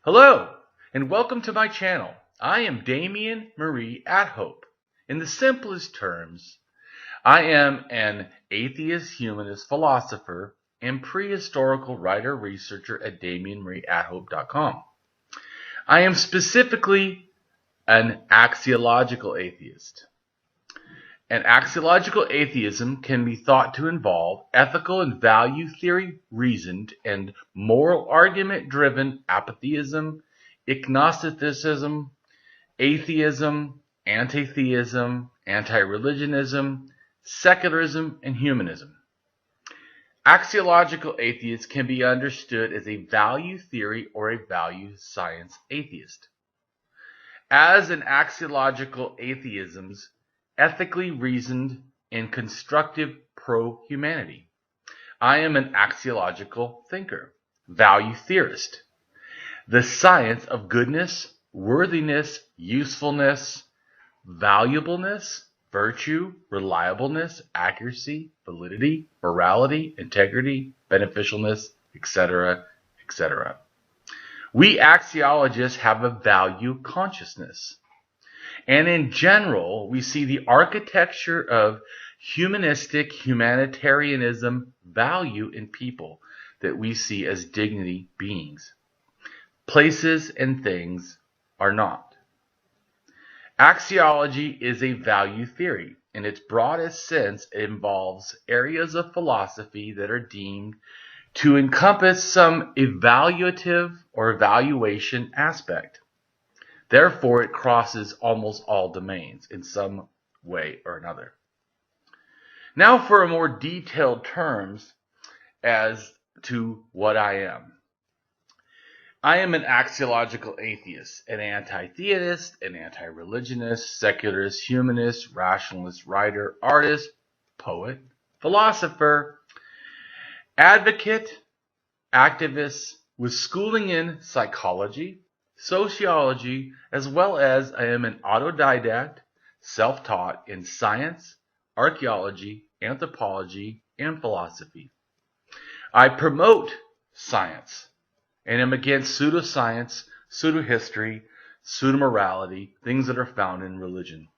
Hello, and welcome to my channel. I am Damien Marie AtHope. In the simplest terms, I am an atheist-humanist philosopher and prehistorical writer-researcher at DamienMarieAtHope.com. I am specifically an axiological atheist. An axiological atheism can be thought to involve ethical and value theory reasoned and moral argument driven apatheism, agnosticism, atheism, antitheism, antireligionism, secularism, and humanism. Axiological atheists can be understood as a value theory or a value science atheist. As an axiological atheism's ethically reasoned and constructive pro-humanity. I am an axiological thinker, value theorist. The science of goodness, worthiness, usefulness, valuableness, virtue, reliableness, accuracy, validity, morality, integrity, beneficialness, etc., etc. We axiologists have a value consciousness. And in general, we see the architecture of humanistic humanitarianism value in people that we see as dignity beings. Places and things are not. Axiology is a value theory. In its broadest sense, it involves areas of philosophy that are deemed to encompass some evaluative or evaluation aspect. Therefore, it crosses almost all domains in some way or another. Now for a more detailed terms as to what I am. I am an axiological atheist, an anti-theist, an anti-religionist, secularist, humanist, rationalist, writer, artist, poet, philosopher, advocate, activist with schooling in psychology, sociology, as well as I am an autodidact, self-taught in science, archaeology, anthropology, and philosophy. I promote science and am against pseudoscience, pseudohistory, pseudomorality, things that are found in religion.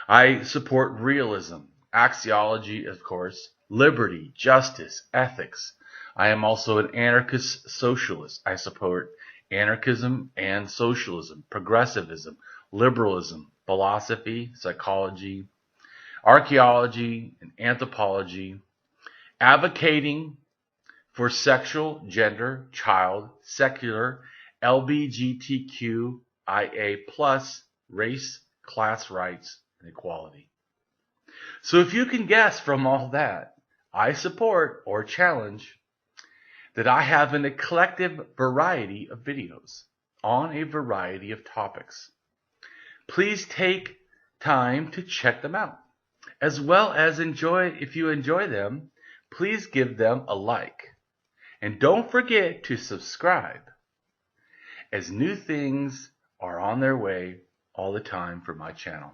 I support realism, axiology, of course, liberty, justice, ethics. I am also an anarchist socialist. I support anarchism and socialism, progressivism, liberalism, philosophy, psychology, archaeology, and anthropology, advocating for sexual, gender, child, secular, LGBTQIA+, race, class rights, and equality. So if you can guess from all that, I support or challenge that I have an eclectic variety of videos on a variety of topics. Please take time to check them out, as well as if you enjoy them, please give them a like. And don't forget to subscribe, as new things are on their way all the time for my channel.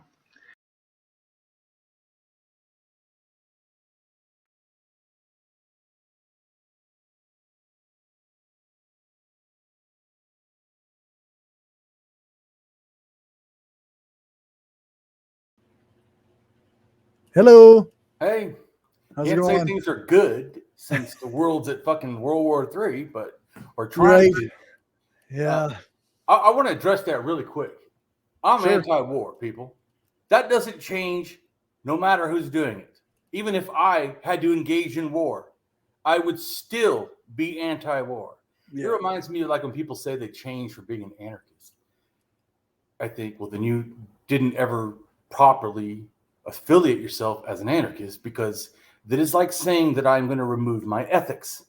Hello. Hey, How's it can't say going? things are good since the world's at fucking World War III, but we're trying to. Yeah. I want to address that really quick. I'm Sure. anti-war, people. That doesn't change no matter who's doing it. Even if I had to engage in war, I would still be anti-war. Yeah. It reminds me of like when people say they change from being an anarchist. I think, well, then you didn't ever properly affiliate yourself as an anarchist, because that is like saying that I'm going to remove my ethics.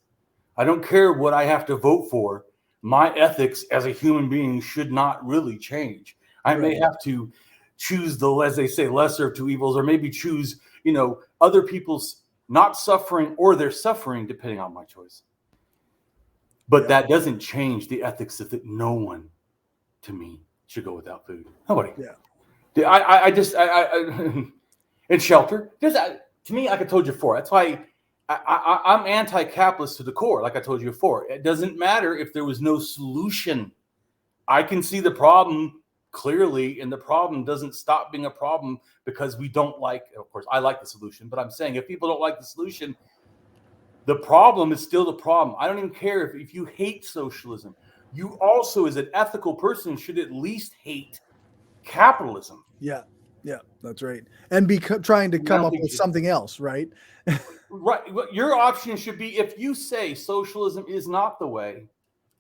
I don't care what I have to vote for. My ethics as a human being should not really change. I may have to choose as they say, lesser of two evils, or maybe choose, other people's not suffering or their suffering, depending on my choice. But that doesn't change the ethics of that no one, to me, should go without food. Nobody. Yeah. I just and shelter. To me, like I told you before, that's why I'm anti-capitalist to the core. Like I told you before, it doesn't matter if there was no solution I can see the problem clearly, and the problem doesn't stop being a problem because we don't like, of course, I like the solution, but I'm saying if people don't like the solution, the problem is still the problem. I don't even care if you hate socialism. You also, as an ethical person, should at least hate capitalism. Yeah, that's right. And be trying to come up with something else, right? Right. Your option should be, if you say socialism is not the way,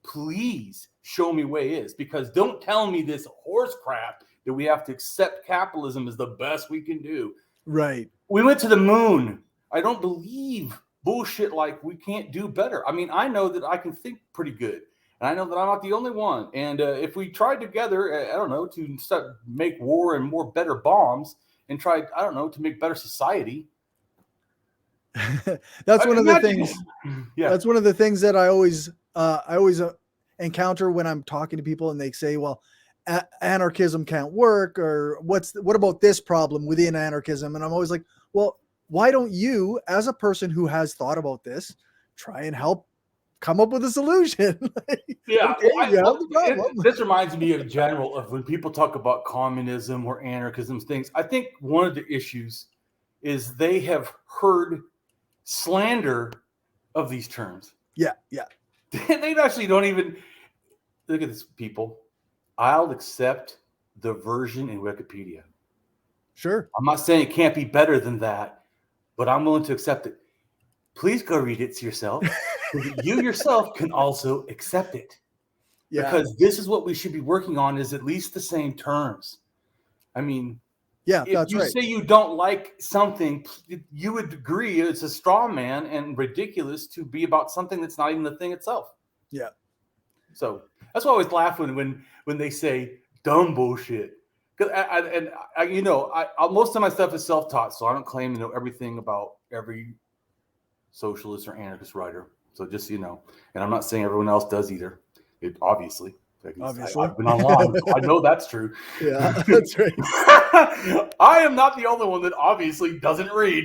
please show me way is, because don't tell me this horse crap that we have to accept capitalism is the best we can do. Right. We went to the moon. I don't believe bullshit like we can't do better. I mean, I know that I can think pretty good, and I know that I'm not the only one. And if we tried together, I don't know, to make war and more better bombs, and tried, I don't know, to make better society. That's one of the things. Yeah, that's one of the things that I always encounter when I'm talking to people, and they say, "Well, anarchism can't work," or what about this problem within anarchism? And I'm always like, "Well, why don't you, as a person who has thought about this, try and help come up with a solution?" Yeah, okay, this reminds me of general of when people talk about communism or anarchism things. I think one of the issues is they have heard slander of these terms. Yeah. They actually don't even look at this, people. I'll accept the version in Wikipedia. Sure. I'm not saying it can't be better than that, but I'm willing to accept it. Please go read it yourself. You yourself can also accept it. Yeah. Because this is what we should be working on, is at least the same terms. I mean, yeah, if you say you don't like something, you would agree it's a straw man and ridiculous to be about something that's not even the thing itself. Yeah. So that's why I always laugh when they say dumb bullshit. Because most of my stuff is self-taught, so I don't claim to know everything about every socialist or anarchist writer. So just so you know, and I'm not saying everyone else does either. Obviously. I've been online, so I know that's true. Yeah, that's right. I am not the only one that obviously doesn't read.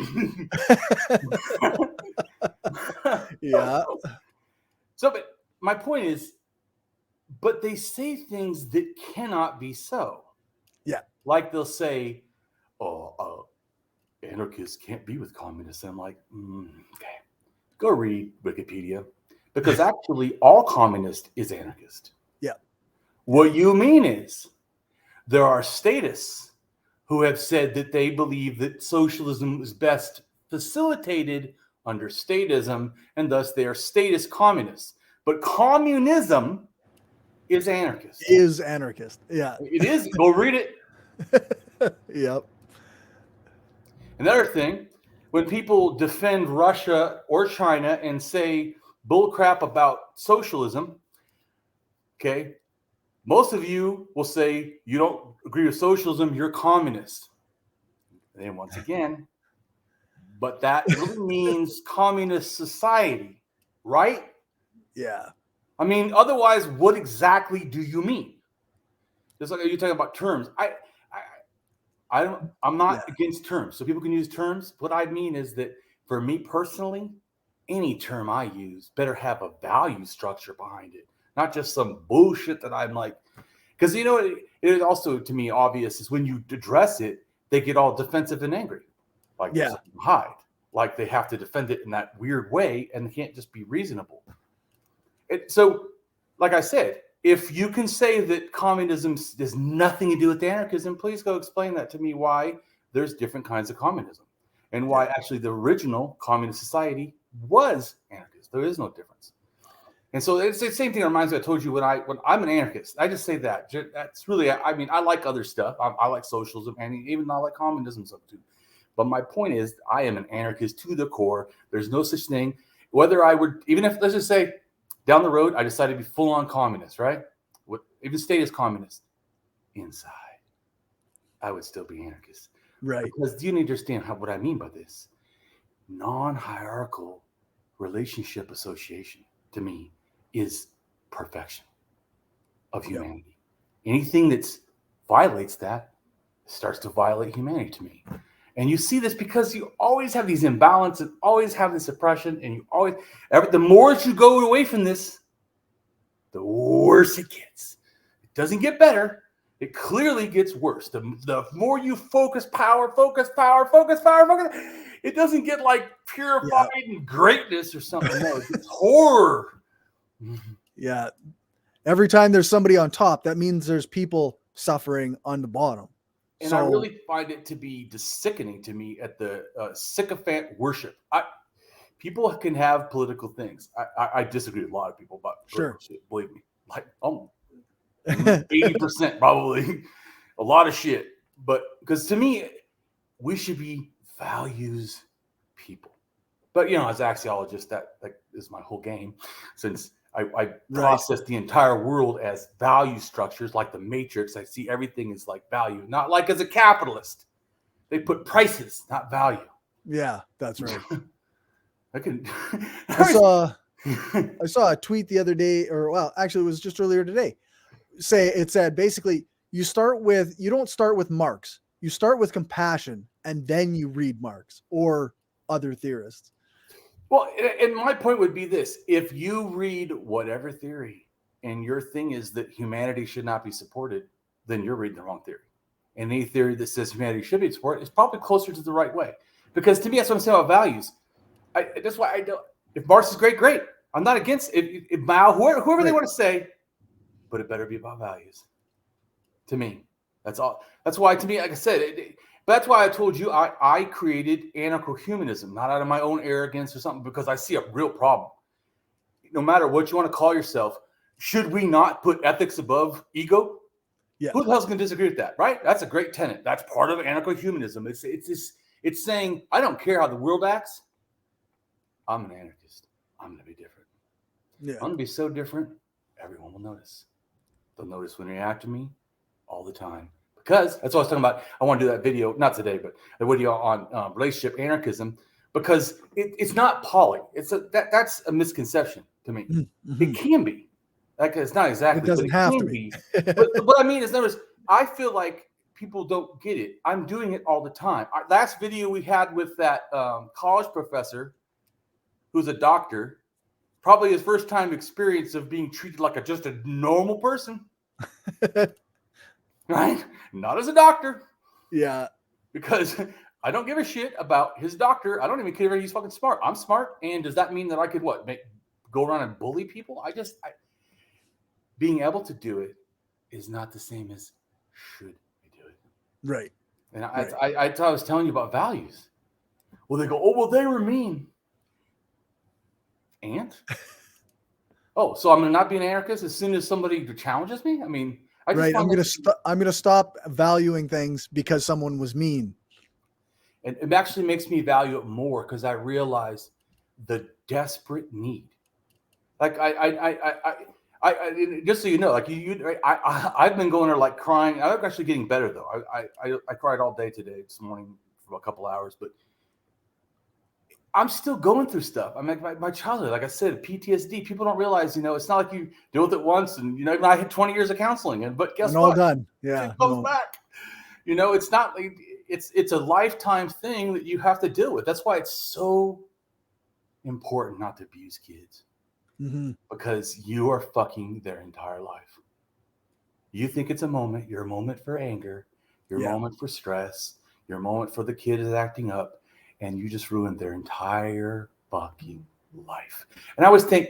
Yeah. So, but my point is, but they say things that cannot be so. Yeah. Like they'll say, anarchists can't be with communists. And I'm like, okay, go read Wikipedia. Because actually, all communist is anarchist. Yeah. What you mean is there are statists who have said that they believe that socialism is best facilitated under statism, and thus they are statist communists. But communism is anarchist. Is anarchist. Yeah. It is. Go read it. Yep. Another thing, when people defend Russia or China and say bullcrap about socialism, okay, most of you will say you don't agree with socialism, you're communist. And then once again, but that really means communist society, right? Yeah. I mean, otherwise, what exactly do you mean? Just like you're talking about terms. I'm not against terms, so people can use terms. What I mean is that for me personally, any term I use better have a value structure behind it, not just some bullshit that I'm like. Because you know, it is also to me obvious is when you address it, they get all defensive and angry, like hide, like they have to defend it in that weird way, and they can't just be reasonable. So, like I said, if you can say that communism has nothing to do with anarchism, please go explain that to me, why there's different kinds of communism and why actually the original communist society was anarchist. There is no difference. And so it's the same thing that reminds me, I told you when I'm an anarchist, I just say that. That's really, I mean, I like other stuff. I like socialism, and even I like communism stuff too. But my point is, I am an anarchist to the core. There's no such thing. Whether I would, even if, let's just say, down the road, I decided to be full-on communist, right? Even statist communist. Inside, I would still be anarchist. Right. Because do you understand what I mean by this? Non-hierarchical relationship association, to me, is perfection of humanity. Yep. Anything that violates that starts to violate humanity to me. And you see this because you always have these imbalances, always have this oppression, and you always, the more you go away from this, the worse it gets. It doesn't get better. It clearly gets worse. The more you focus power, it doesn't get like purified and greatness or something. No, it's horror. Yeah. Every time there's somebody on top, that means there's people suffering on the bottom. And I really find it to be sickening to me at the sycophant worship. People can have political things. I disagree with a lot of people about political shit, believe me. Like, 80% probably. A lot of shit. But because to me, we should be values people. But, as axiologist, that is my whole game. Since I process the entire world as value structures, like the Matrix. I see everything as like value, not like as a capitalist. They put prices, not value. Yeah, that's right. I saw a tweet the other day, actually it was just earlier today. It said basically you don't start with Marx. You start with compassion and then you read Marx or other theorists. Well, and my point would be this. If you read whatever theory and your thing is that humanity should not be supported, then you're reading the wrong theory. And any theory that says humanity should be supported is probably closer to the right way. Because to me, that's what I'm saying about values. That's why I don't. If Marx is great. I'm not against it. If Mao, whoever they want to say, but it better be about values. To me, that's all. That's why, to me, like I said, that's why I told you I created anarcho-humanism, not out of my own arrogance or something, because I see a real problem. No matter what you want to call yourself, should we not put ethics above ego? Yeah. Who the hell's going to disagree with that, right? That's a great tenet. That's part of anarcho-humanism. It's saying, I don't care how the world acts. I'm an anarchist. I'm going to be different. Yeah. I'm going to be so different, everyone will notice. They'll notice when they react to me all the time. Because that's what I was talking about. I want to do that video, not today, but a video on relationship anarchism, because it's not poly. That's a misconception to me. Mm-hmm. It can be. Like, it's not exactly. It doesn't have to be. But what I mean is, notice, I feel like people don't get it. I'm doing it all the time. Our last video we had with that college professor, who's a doctor, probably his first time experience of being treated like just a normal person. Right? Not as a doctor. Yeah. Because I don't give a shit about his doctor. I don't even care if he's fucking smart. I'm smart. And does that mean that I could go around and bully people? Being able to do it is not the same as should I do it. Right. And I was telling you about values. Well, they go, oh, well, they were mean. And? So I'm going to not be an anarchist as soon as somebody challenges me? I mean, I'm going to stop valuing things because someone was mean. And it actually makes me value it more because I realize the desperate need. Like I just so you know, like I've been going there like crying. I'm actually getting better though. I cried all day today, this morning for a couple hours, but I'm still going through stuff. I mean, my childhood, like I said, PTSD. People don't realize, it's not like you deal with it once, and I had 20 years of counseling, but guess what? All done. Yeah, it comes back. It's not like it's a lifetime thing that you have to deal with. That's why it's so important not to abuse kids, because you are fucking their entire life. You think it's a moment, your moment for anger, your moment for stress, your moment for the kid is acting up. And you just ruined their entire fucking life. And I always think,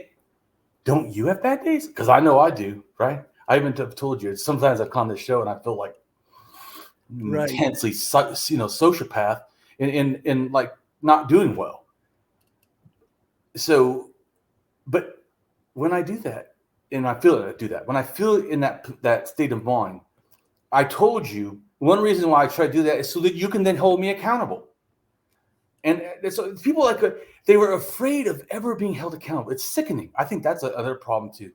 don't you have bad days? Because I know I do, right? I even told you, sometimes I come on this show and I feel like intensely, sociopath and like not doing well. So, but when I do that, and I feel that I do that, when I feel in that state of mind, I told you, one reason why I try to do that is so that you can then hold me accountable. And so people they were afraid of ever being held accountable. It's sickening. I think that's another problem too.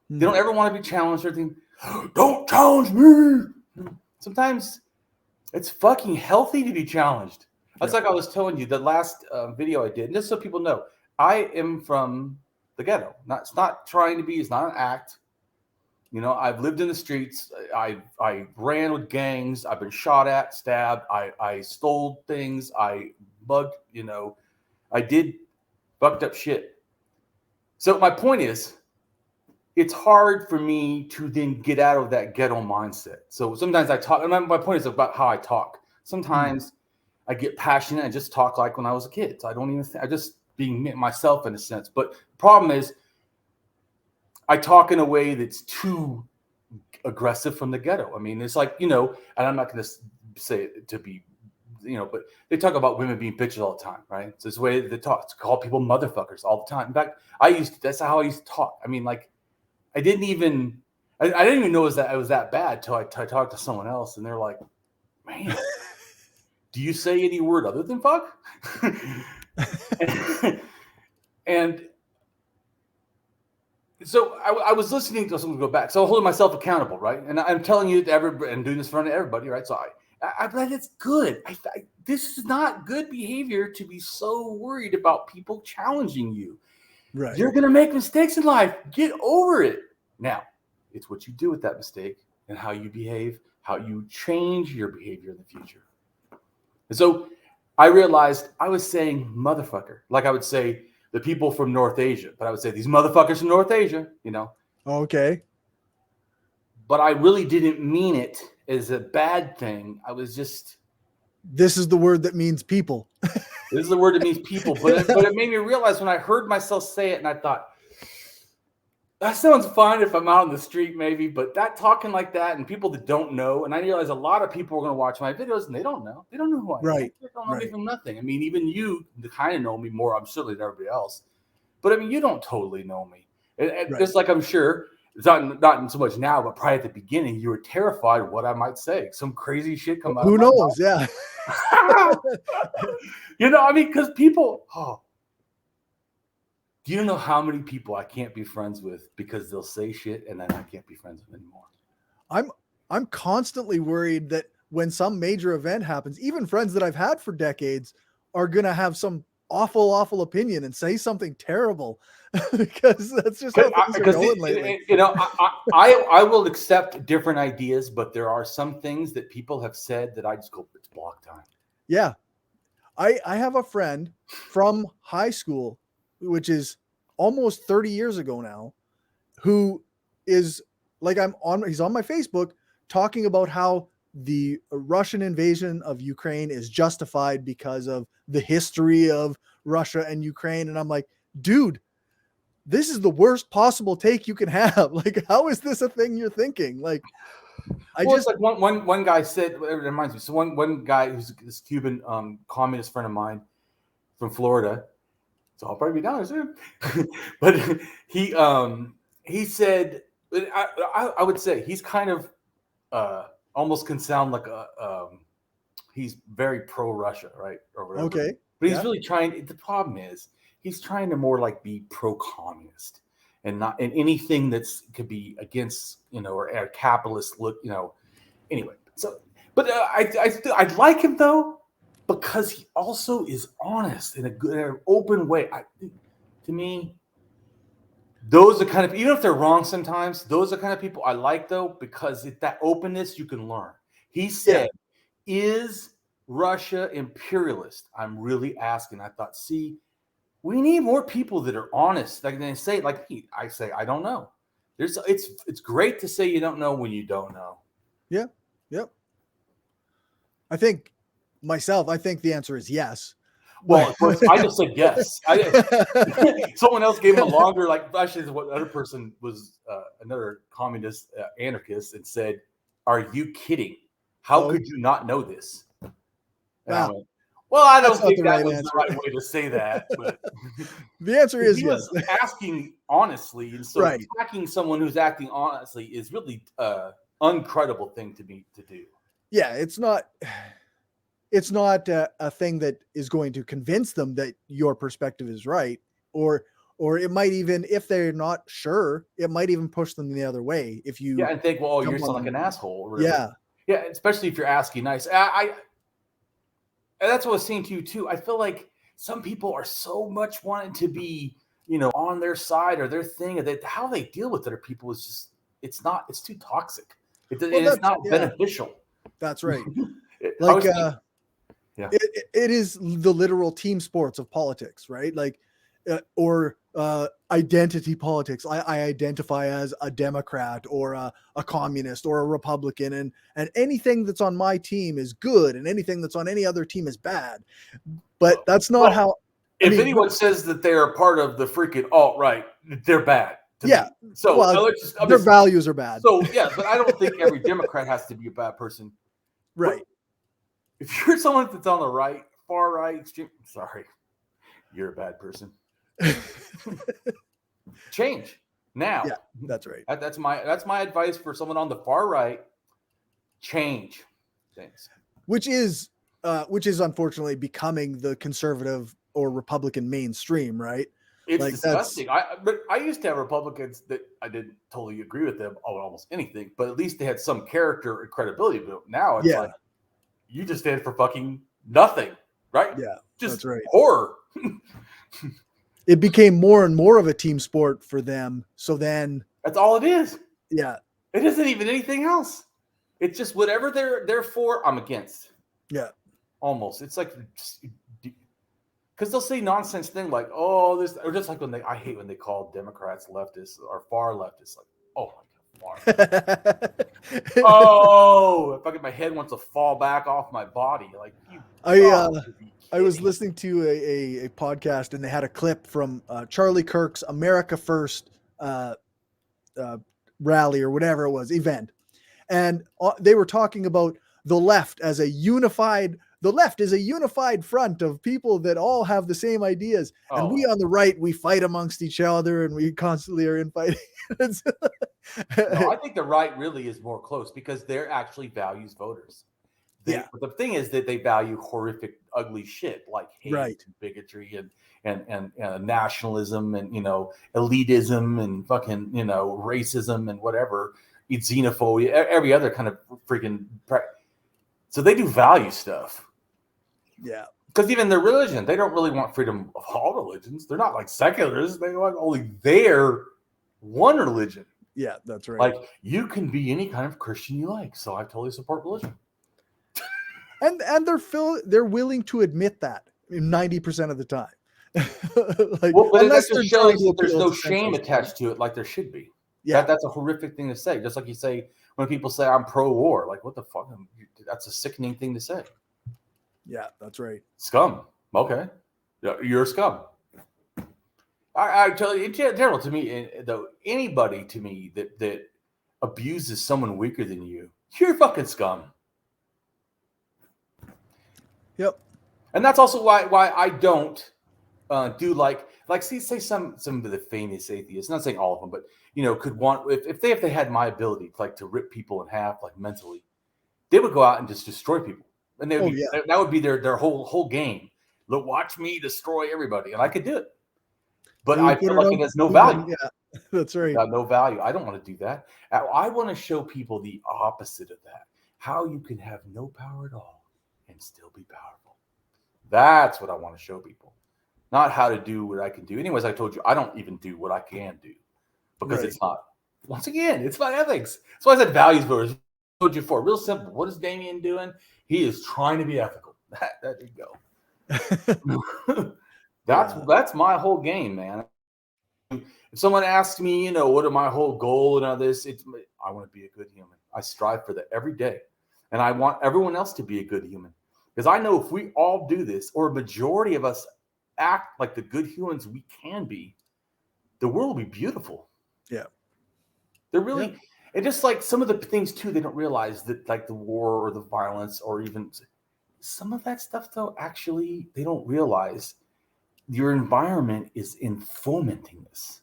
They don't ever want to be challenged or anything. Don't challenge me. Sometimes it's fucking healthy to be challenged. That's like I was telling you the last video I did. And just so people know, I am from the ghetto. It's not trying to be. It's not an act. I've lived in the streets. I ran with gangs. I've been shot at, stabbed. I stole things. I bugged, I did fucked up shit. So my point is, it's hard for me to then get out of that ghetto mindset. So sometimes I talk, and my point is about how I talk. Sometimes I get passionate and just talk like when I was a kid. So I don't even think, I just being myself in a sense. But the problem is I talk in a way that's too aggressive from the ghetto. I mean, it's like, and I'm not going to say it to be, but they talk about women being bitches all the time, right? So it's the way they talk. To call people motherfuckers all the time. In fact, that's how I used to talk. I mean, like, I didn't even know it was that bad till I talked to someone else, and they're like, "Man, do you say any word other than fuck?" and so I was listening to someone go back. So I'm holding myself accountable, right? And I'm telling you to everybody, and doing this in front of everybody, right? So but it's good. This is not good behavior to be so worried about people challenging you. Right. You're going to make mistakes in life. Get over it. Now, it's what you do with that mistake and how you behave, how you change your behavior in the future. And so I realized I was saying motherfucker, like I would say the people from North Asia, but I would say these motherfuckers from North Asia, Okay. But I really didn't mean it as a bad thing. I was just... This is the word that means people. This is the word that means people. But it made me realize when I heard myself say it, and I thought, that sounds fine if I'm out on the street maybe, but that talking like that and people that don't know, and I realize a lot of people are going to watch my videos and they don't know. They don't know who I am. Right. They don't know me from nothing. I mean, even you kind of know me more, I'm certainly than everybody else. But I mean, you don't totally know me. Just like I'm sure, it's not so much now, but probably at the beginning, you were terrified of what I might say. Some crazy shit come out. Who knows? Yeah. I mean, because people, do you know how many people I can't be friends with because they'll say shit and then I can't be friends with anymore? I'm constantly worried that when some major event happens, even friends that I've had for decades are going to have some awful opinion and say something terrible because that's just how things are going lately. I will accept different ideas, but there are some things that people have said that I just go, it's block time. Yeah. I have a friend from high school, which is almost 30 years ago now, who is like, he's on my Facebook talking about how the Russian invasion of Ukraine is justified because of the history of Russia and Ukraine. And I'm like, dude, this is the worst possible take you can have. Like, how is this a thing you're thinking? Like, it's like one guy said, it reminds me. So one guy who's this Cuban communist friend of mine from Florida, so I'll probably be down there soon. But he said, I would say he's kind of almost can sound like he's very pro-Russia, right? Or whatever. Okay. But he's really trying. The problem is he's trying to more like be pro-communist and not in anything that's could be against, or a capitalist look, Anyway, so but I like him though, because he also is honest in a good, open way. To me, those are kind of, even if they're wrong sometimes, those are kind of people I like though, because that openness you can learn. He said, is Russia imperialist? I'm really asking. I thought, see, we need more people that are honest. Like they say, like I say, I don't know. It's great to say you don't know when you don't know. Yeah. Yep. I think the answer is yes. Well, of course, I just said yes. Someone else gave him a longer, like, actually, what other person was another communist anarchist and said, "Are you kidding? How could you not know this?" Wow. Well, I don't think that was the right way to say that. But the answer is he yes. was asking honestly, and so attacking someone who's acting honestly is really uncredible thing to do. Yeah, it's not a thing that is going to convince them that your perspective is right, or it might even, if they're not sure, it might even push them the other way. If you and think, well, you're like an asshole. Or whatever. Yeah, especially if you're asking nice. And that's what I was saying to you too. I feel like some people are so much wanting to be, on their side or their thing, that how they deal with other people is just, it's too toxic. It's not beneficial. That's right. Like, it is the literal team sports of politics, right? Like, or identity politics. I identify as a Democrat or a communist or a Republican, and anything that's on my team is good, and anything that's on any other team is bad. But that's not how. If anyone says that they're a part of the freaking alt-right, they're bad. Yeah. Me. So their values are bad. So yeah, but I don't think every Democrat has to be a bad person. Right. But if you're someone that's on the right, far right, extreme, sorry, you're a bad person. Change now. Yeah, that's right. That's my advice for someone on the far right. Change things. Which is unfortunately becoming the conservative or Republican mainstream, right? It's disgusting. But I used to have Republicans that I didn't totally agree with them on almost anything, but at least they had some character and credibility. But now it's like you just stand for fucking nothing, right? Yeah, just that's right. Horror. It became more and more of a team sport for them. So then that's all it is. Yeah. It isn't even anything else. It's just whatever they're for, I'm against. Yeah. Almost. It's like, because they'll say nonsense thing like, oh, this, or just like I hate when they call Democrats leftists or far leftists. Like, oh my God, far. Oh, fucking my head wants to fall back off my body. Like, I was listening to a podcast, and they had a clip from Charlie Kirk's America First rally or whatever it was, event. And they were talking about the left as a unified front of people that all have the same ideas. Oh. And we on the right, we fight amongst each other, and we constantly are infighting. No, I think the right really is more close because they're actually values voters. But the thing is that they value horrific, ugly shit like hate, and bigotry, and nationalism, and elitism, and fucking racism, and whatever, xenophobia, every other kind of freaking. So they do value stuff. Yeah, because even their religion, they don't really want freedom of all religions. They're not like secularists. They want only their one religion. Yeah, that's right. Like you can be any kind of Christian you like. So I totally support religion. And they're willing to admit that 90% of the time. But that just shows that there's no shame attached to it, like there should be. Yeah, that's a horrific thing to say. Just like you say when people say I'm pro-war, like what the fuck? That's a sickening thing to say. Yeah, that's right. Scum. Okay, you're a scum. I tell you, in general, to me, though, anybody to me that abuses someone weaker than you, you're fucking scum. Yep. And that's also why I don't do like say some of the famous atheists, not saying all of them, but could want if they had my ability to rip people in half mentally, they would go out and just destroy people, and that would be their whole game. Look, watch me destroy everybody, and I could do it, but I feel like it has no value. Yeah, that's right. Got no value. I don't want to do that. I want to show people the opposite of that. How you can have no power at all and still be powerful. That's what I want to show people. Not how to do what I can do. Anyways, I told you, I don't even do what I can do because it's not, once again, it's not ethics. That's why I said values voters. I told you before, real simple. What is Damien doing? He is trying to be ethical. There you go. That's my whole game, man. If someone asks me, what are my whole goal and all this, I want to be a good human. I strive for that every day. And I want everyone else to be a good human. Because I know if we all do this, or a majority of us act like the good humans we can be, the world will be beautiful. Yeah. They're really, and just like some of the things too, they don't realize that like the war or the violence or even some of that stuff though, actually, they don't realize your environment is in fomenting this.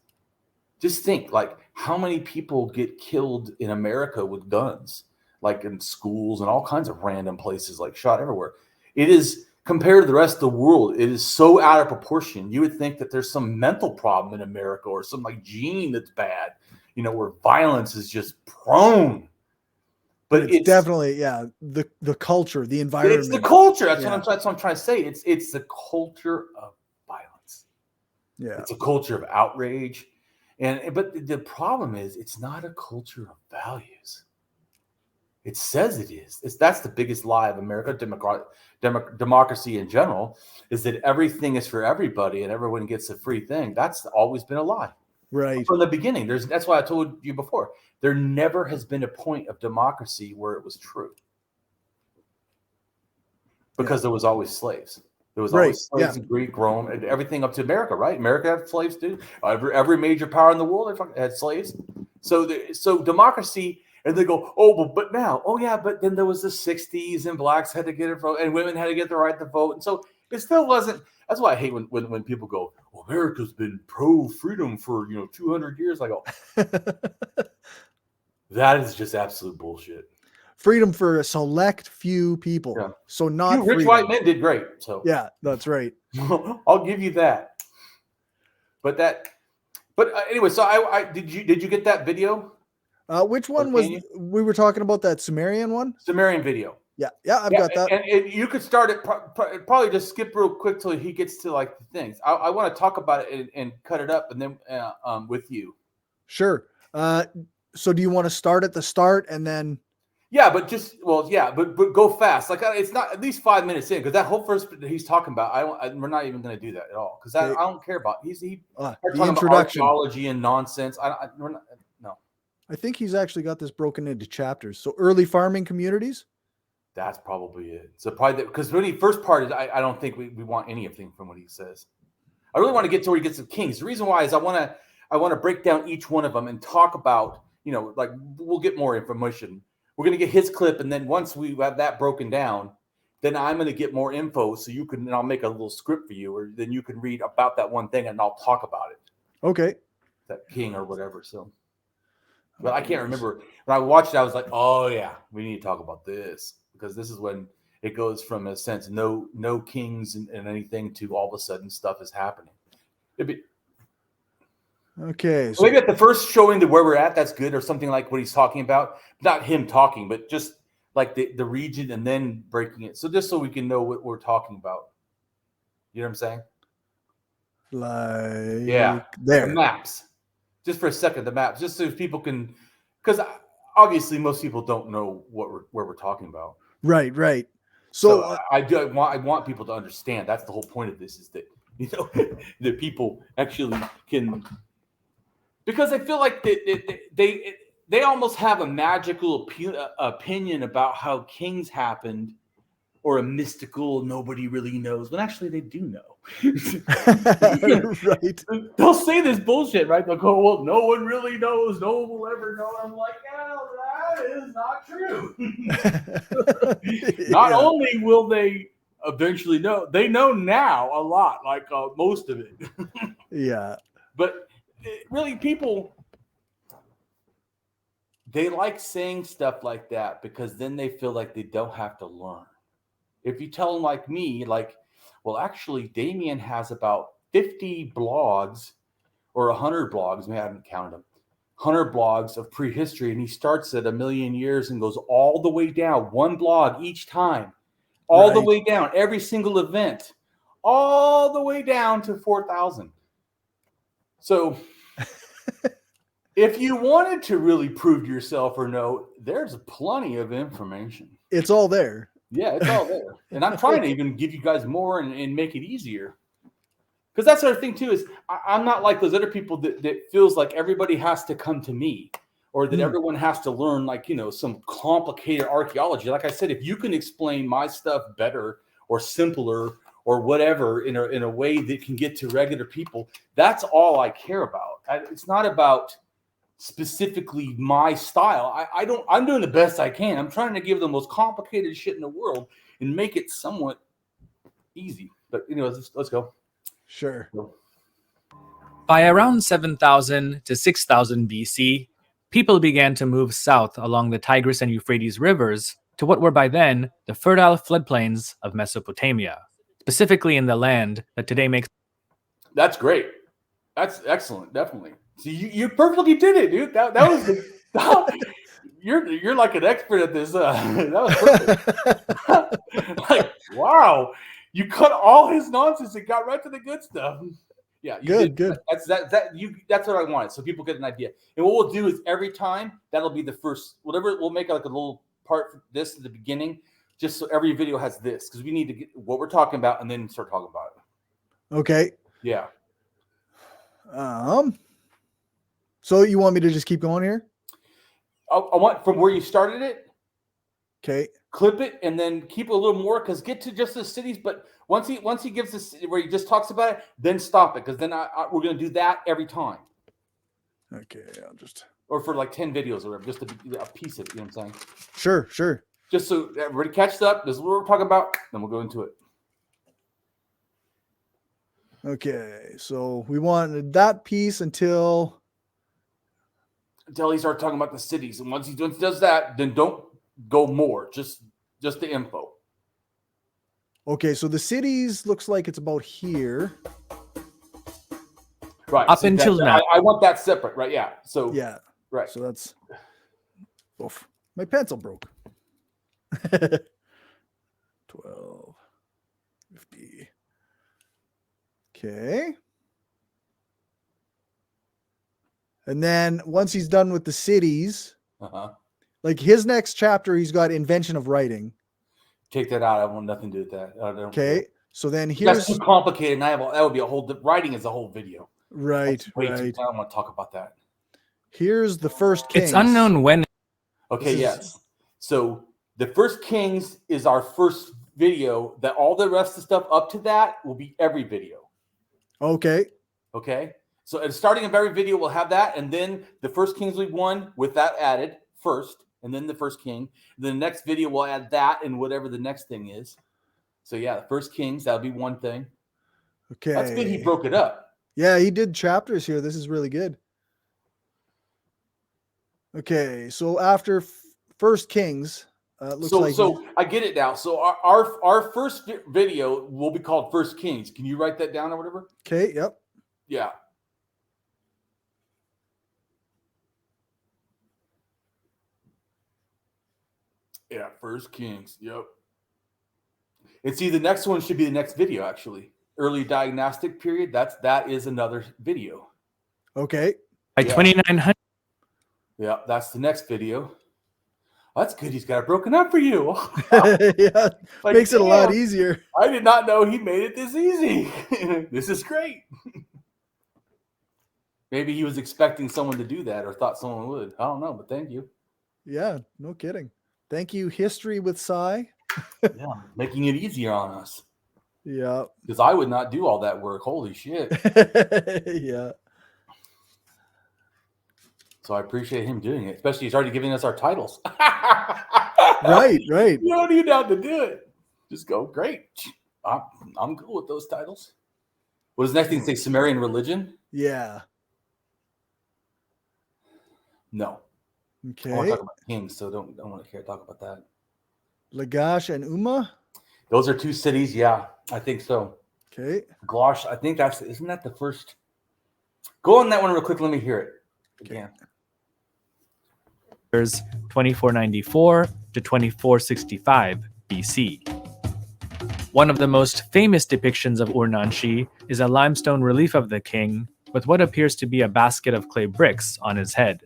Just think like how many people get killed in America with guns, like in schools and all kinds of random places, like shot everywhere. It is, compared to the rest of the world, it is so out of proportion. You would think that there's some mental problem in America or some like gene that's bad, where violence is just prone. But it's definitely, the culture, the environment. It's the culture. That's what I'm trying to say. It's the culture of violence. Yeah. It's a culture of outrage. But the problem is it's not a culture of values. It says it is. That's the biggest lie of America, democracy in general, is that everything is for everybody and everyone gets a free thing. That's always been a lie. Right. From the beginning. That's why I told you before. There never has been a point of democracy where it was true. Because there was always slaves. There was always slaves in Greek, Rome, and everything up to America, right? America had slaves too. Every major power in the world had slaves. So democracy, and they go, but now, but then there was the 60s and blacks had to get a vote and women had to get the right to vote. And so it still wasn't. That's why I hate when people go, well, America's been pro-freedom for 200 years. I go, that is just absolute bullshit. Freedom for a select few people. Yeah. So not rich white men did great. So yeah, that's right. I'll give you that. But anyway, so I did you get that video? Which one was we were talking about, that Sumerian one? Sumerian video. Yeah, I've got that. And you could start it probably just skip real quick till he gets to like the things. I want to talk about it and cut it up and then with you. Sure. So do you want to start at the start and then? Yeah, but but go fast. Like it's not at least 5 minutes in, because that whole first he's talking about, we're not even going to do that at all, because I don't care about. He the talking introduction, about archaeology and nonsense. No. I think he's actually got this broken into chapters. So early farming communities. That's probably it. So probably because really first part is I don't think we want anything from what he says. I really want to get to where he gets to kings. The reason why is I want to break down each one of them and talk about like we'll get more information. We're going to get his clip, and then once we have that broken down, then I'm going to get more info so you can, and I'll make a little script for you, or then you can read about that one thing and I'll talk about it. Okay. That king or whatever. So, but I can't remember. When I watched it, I was like, oh yeah, we need to talk about this, because this is when it goes from, in a sense, no kings and anything to all of a sudden stuff is happening. Okay. So maybe at the first showing where we're at, that's good, or something like what he's talking about. Not him talking, but just like the region, and then breaking it. So just so we can know what we're talking about. You know what I'm saying? Like there. The maps. Just for a second, the maps, just so people can, because obviously most people don't know where we're talking about. Right. So I want people to understand. That's the whole point of this, is that that people actually can. Because I feel like they almost have a magical opinion about how kings happened, or a mystical nobody really knows, when actually they do know. Right. They'll say this bullshit, right? They'll go, well, no one really knows. No one will ever know. I'm like, that is not true. Not only will they eventually know, they know now a lot, like most of it. Yeah. But really, people, they like saying stuff like that because then they feel like they don't have to learn. If you tell them like me, like, well, actually, Damien has about 50 blogs or 100 blogs, I haven't counted them, 100 blogs of prehistory, and he starts at 1 million years and goes all the way down, one blog each time, all the way down, every single event, all the way down to 4,000. So if you wanted to really prove to yourself or no, there's plenty of information. It's all there. Yeah, it's all there. And I'm trying to even give you guys more and make it easier. Because that's the other thing too, is I'm not like those other people that feels like everybody has to come to me, or that everyone has to learn like, some complicated archaeology. Like I said, if you can explain my stuff better or simpler or whatever in a way that can get to regular people, that's all I care about. It's not about specifically my style. I'm doing the best I can. I'm trying to give the most complicated shit in the world and make it somewhat easy. But let's go. Sure. By around 7,000 to 6,000 BC, people began to move south along the Tigris and Euphrates rivers to what were by then the fertile floodplains of Mesopotamia, specifically in the land that today makes. That's great. That's excellent. Definitely. So you perfectly did it, dude. That was the. You're like an expert at this. That was perfect. Like, wow, you cut all his nonsense and got right to the good stuff. Yeah, good. That's what I wanted, so people get an idea. And what we'll do is every time that'll be the first. Whatever, we'll make like a little part, this at the beginning, just so every video has this, because we need to get what we're talking about and then start talking about it. Okay. Yeah. So you want me to just keep going here? I want from where you started it. Okay. Clip it and then keep a little more, because get to just the cities. But once he gives this where he just talks about it, then stop it, because then we're going to do that every time. Okay, I'll just or for like 10 videos or whatever, just a piece of it. You know what I'm saying? Sure. Just so everybody catches up. This is what we're talking about. Then we'll go into it. Okay, so we wanted that piece until he starts talking about the cities, and once he does that, then don't go more. Just the info. Okay, so the cities looks like it's about here. Right. Up until now. I want that separate, right? Yeah. So yeah. Right. So that's oof. My pencil broke. 12, 50. Okay. And then once he's done with the cities, like his next chapter, he's got invention of writing. Take that out. I want nothing to do with that. Okay. So then here's that's too complicated. And that would be a whole writing is a whole video. Right. I don't want to talk about that. Here's the first Kings. It's unknown when. Okay. Yes. So the first Kings is our first video. That all the rest of the stuff up to that will be every video. Okay. So at starting of every video, we'll have that, and then the first Kings League 1 with that added first, and then the first King. Then the next video will add that and whatever the next thing is. So yeah, the first Kings, that'll be one thing. Okay. That's good. He broke it up. Yeah, he did chapters here. This is really good. Okay, so after First Kings, looks like so I get it now. So our first video will be called First Kings. Can you write that down or whatever? Okay. Yep. Yeah. Yeah, First Kings. Yep. And see, the next one should be the next video, actually. Early diagnostic period. That is another video. Okay. By 2900. Yeah, that's the next video. That's good. He's got it broken up for you. Yeah, makes it a lot easier. I did not know he made it this easy. This is great. Maybe he was expecting someone to do that or thought someone would. I don't know, but thank you. Yeah, no kidding. Thank you, History with Cy. Yeah, making it easier on us. Yeah. Because I would not do all that work. Holy shit. Yeah. So I appreciate him doing it. Especially he's already giving us our titles. Right. You don't need out to do it. Just go, great. I'm cool with those titles. What does the next thing say? Sumerian religion? Yeah. No. Okay. I want to talk about kings, so don't want to talk about that. Lagash and Umma? Those are two cities, yeah. I think so. Okay. Glosh, I think isn't that the first? Go on that one real quick. Let me hear it again. 2494 to 2465 BC. One of the most famous depictions of Urnanshi is a limestone relief of the king with what appears to be a basket of clay bricks on his head.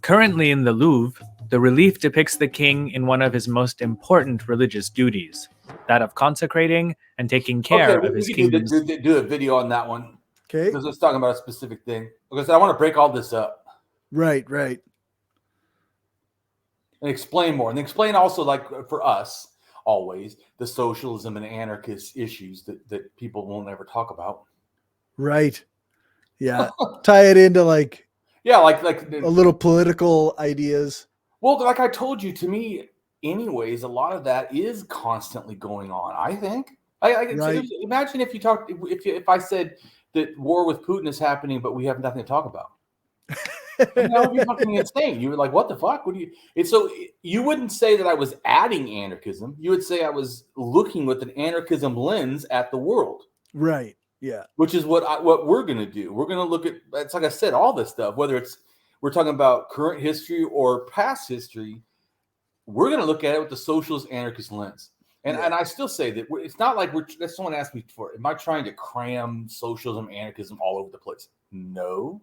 Currently in the Louvre, the relief depicts the king in one of his most important religious duties, that of consecrating and taking care of his kingdom. Do a video on that one. Okay. Because it's talking about a specific thing. Because I want to break all this up. Right. And explain more. And explain also, like for us, always, the socialism and anarchist issues that people won't ever talk about. Right. Yeah. Tie it into like like a little political ideas. Well, like I told you, to me, anyways, a lot of that is constantly going on. I think. Right. Imagine if you talked, if I said that war with Putin is happening, but we have nothing to talk about. That would be fucking insane. You were like, "What the fuck?" You wouldn't say that I was adding anarchism. You would say I was looking with an anarchism lens at the world. Right. Yeah. Which is what we're going to do. We're going to look at. It's like I said, all this stuff. Whether we're talking about current history or past history, we're going to look at it with the socialist anarchist lens. And I still say that it's not like someone asked me before, am I trying to cram socialism, anarchism all over the place? No.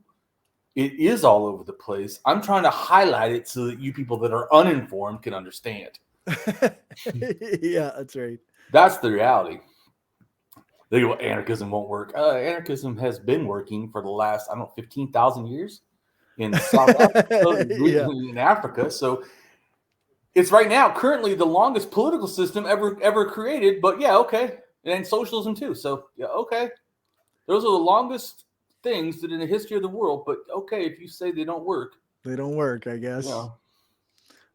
It is all over the place. I'm trying to highlight it so that you people that are uninformed can understand. Yeah, that's right. That's the reality. They go, anarchism won't work. Anarchism has been working for the last, 15,000 years in South Africa, in Africa. So it's right now currently the longest political system ever created. But yeah, okay, and socialism too. So yeah, okay, those are the longest things that in the history of the world. But okay, if you say they don't work, they don't work. I guess.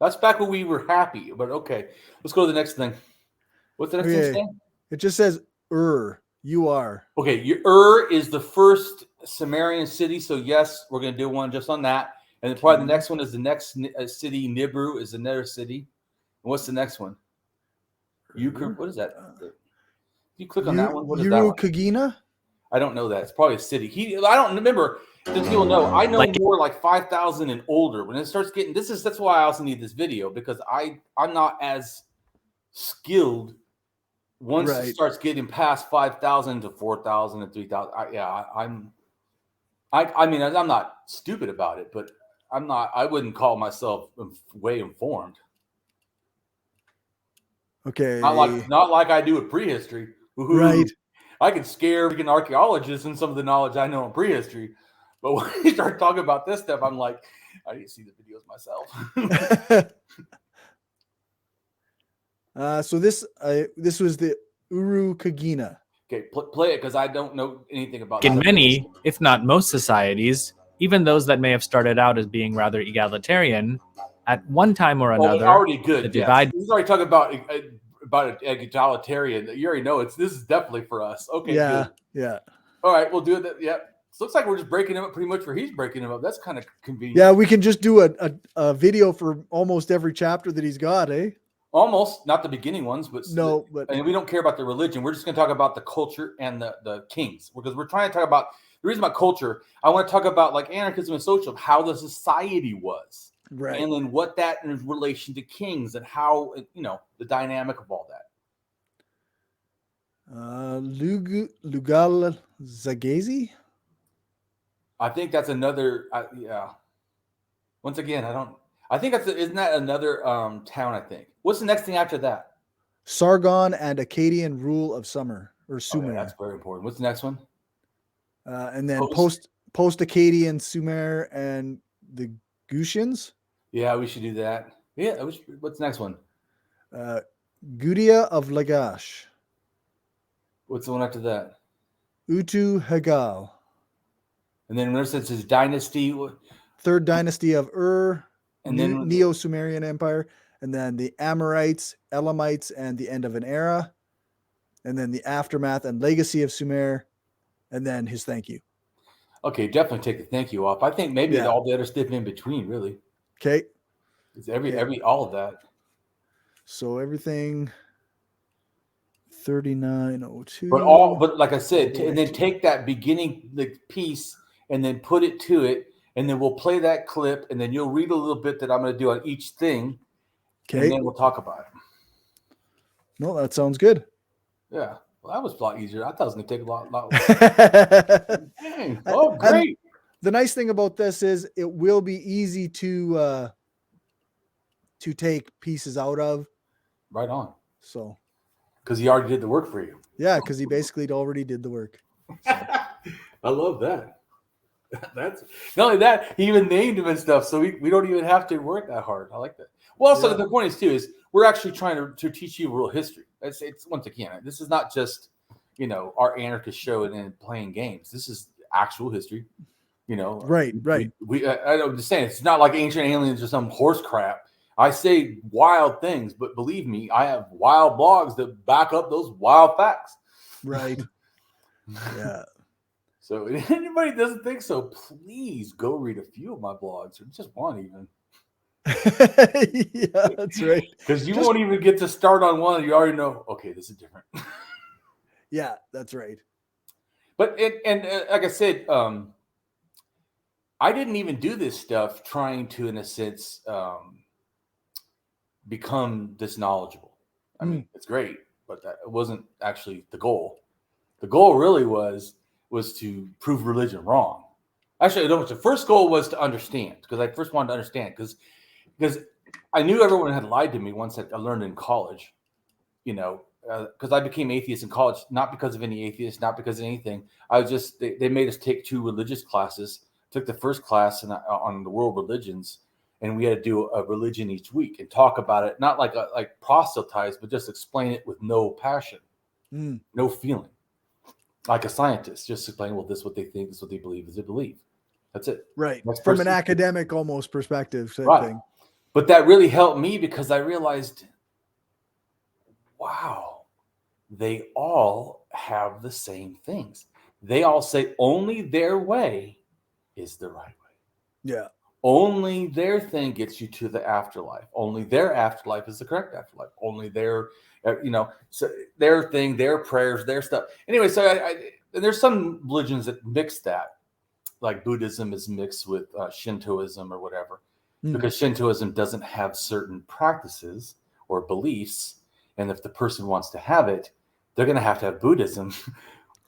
That's back when we were happy. But okay, let's go to the next thing. What's the next thing saying? It just says you are. Okay, Ur is the first Sumerian city, so yes, we're going to do one just on that. And then probably the next one is the next city. Nibru is another city. And what's the next one? What is that? You click on that one. What is that one? Kagina? I don't know that. It's probably a city. I don't remember. Does people know? I know more like 5,000 and older. When it starts getting that's why I also need this video, because I'm not as skilled. Once it starts getting past 5,000 to 4,000 and 3,000, I'm not stupid about it, but I wouldn't call myself way informed. Okay. Not like I do with prehistory. Woo-hoo. Right. I can scare freaking archaeologists in some of the knowledge I know in prehistory. But when you start talking about this stuff, I'm like, I need to see the videos myself. So this was the Uru Kagina. Okay, play it because I don't know anything about In many, if not most societies, even those that may have started out as being rather egalitarian, at one time or another, already good. The divide. He's already talking about egalitarian. You already know this is definitely for us. Okay, yeah, good. Yeah. All right, we'll do it. Yep. So looks like we're just breaking him up pretty much where he's breaking him up. That's kind of convenient. Yeah, we can just do a video for almost every chapter that he's got, eh? Almost, not the beginning ones, but and we don't care about the religion. We're just going to talk about the culture and the kings, because we're trying to talk about the reason about culture. I want to talk about like anarchism and socialism, how the society was, right, and then what that in relation to kings and how the dynamic of all that. Lugal Zagezi. I think that's another. Once again, I think isn't that another town? I think. What's the next thing after that? Sargon and Akkadian rule of Sumer or Sumer. Okay, that's very important. What's the next one? And then post Akkadian Sumer and the Gutians. Yeah, we should do that. Yeah, what's the next one? Gudea of Lagash. What's the one after that? Utu Hagal. And then there's his dynasty. Third dynasty of Ur, and then Neo-Sumerian Empire, and then the Amorites, Elamites, and the end of an era, and then the aftermath and legacy of Sumer, and then his thank you. Okay, definitely take the thank you off. I think maybe all the other stuff in between, really. Okay. It's all of that. So everything 3902. But like I said, and then take that beginning piece and then put it to it. And then we'll play that clip, and then you'll read a little bit that I'm going to do on each thing. Okay. And then we'll talk about it. No, that sounds good. Yeah. Well, that was a lot easier. I thought it was going to take a lot longer. Dang. Oh, great. And the nice thing about this is it will be easy to take pieces out of. Right on. So. Because he already did the work for you. Yeah, because he basically already did the work. So. I love that. That's not only that, he even named him and stuff, so we don't even have to work that hard. I like that. Well, also the point is we're actually trying to teach you real history. It's once again, this is not just our anarchist show and then playing games. This is actual history. Right. I'm just saying, it's not like ancient aliens or some horse crap. I say wild things, but believe me, I have wild blogs that back up those wild facts. Right. Yeah. So if anybody doesn't think so, please go read a few of my blogs, or just one even. Yeah, that's right. Because you won't even get to start on one, and you already know, okay, this is different. Yeah, that's right. But like I said, I didn't even do this stuff trying to, in a sense, become this knowledgeable. I mean, it's great, but that wasn't actually the goal. The goal really was to prove religion wrong. Actually, no, the first goal was to understand, because I first wanted to understand, because I knew everyone had lied to me once I learned in college, because I became atheist in college, not because of any atheist, not because of anything. I was just, they made us take 2 religious classes, took the first class on the world religions, and we had to do a religion each week and talk about it, not like proselytize, but just explain it with no passion, no feeling. Like a scientist, just explain, well, this is what they think, this is what they believe, this is what they believe. That's it. Right. From an academic almost perspective. Right. Thing. But that really helped me because I realized, wow, they all have the same things. They all say only their way is the right way. Yeah. Only their thing gets you to the afterlife. Only their afterlife is the correct afterlife. Only their, so their thing, their prayers, their stuff. Anyway, so there's some religions that mix that, like Buddhism is mixed with Shintoism or whatever, because Shintoism doesn't have certain practices or beliefs, and if the person wants to have it, they're going to have Buddhism.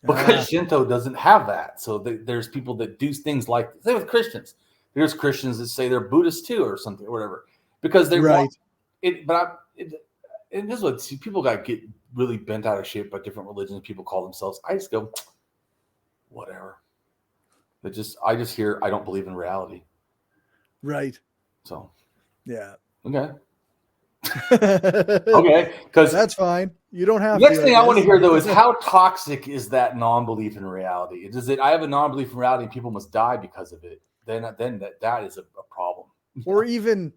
Because Shinto doesn't have that. So there's people that do things like, say with Christians. There's Christians that say they're Buddhist too or something or whatever. Because they want it. But and this is what people get really bent out of shape by different religions people call themselves. I just go, whatever. I just hear, I don't believe in reality. Right. So. Yeah. Okay. Okay. Because that's fine. You don't have next thing I want to hear though is how toxic is that non-belief in reality? Is it I have a non-belief in reality and people must die because of it? Then that is a problem. Or even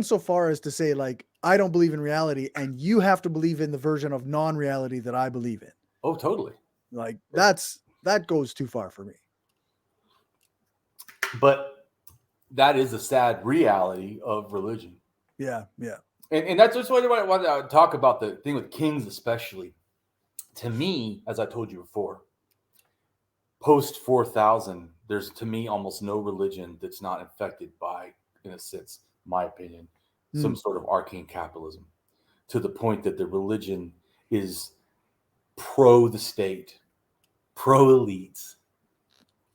so far as to say, like, I don't believe in reality and you have to believe in the version of non-reality that I believe in. Oh, totally. Like that goes too far for me. But that is a sad reality of religion. Yeah. Yeah. And that's just what I want to talk about, the thing with kings, especially. To me, as I told you before, post 4000, there's, to me, almost no religion that's not infected by, in a sense, my opinion, some sort of arcane capitalism, to the point that the religion is pro the state, pro elites,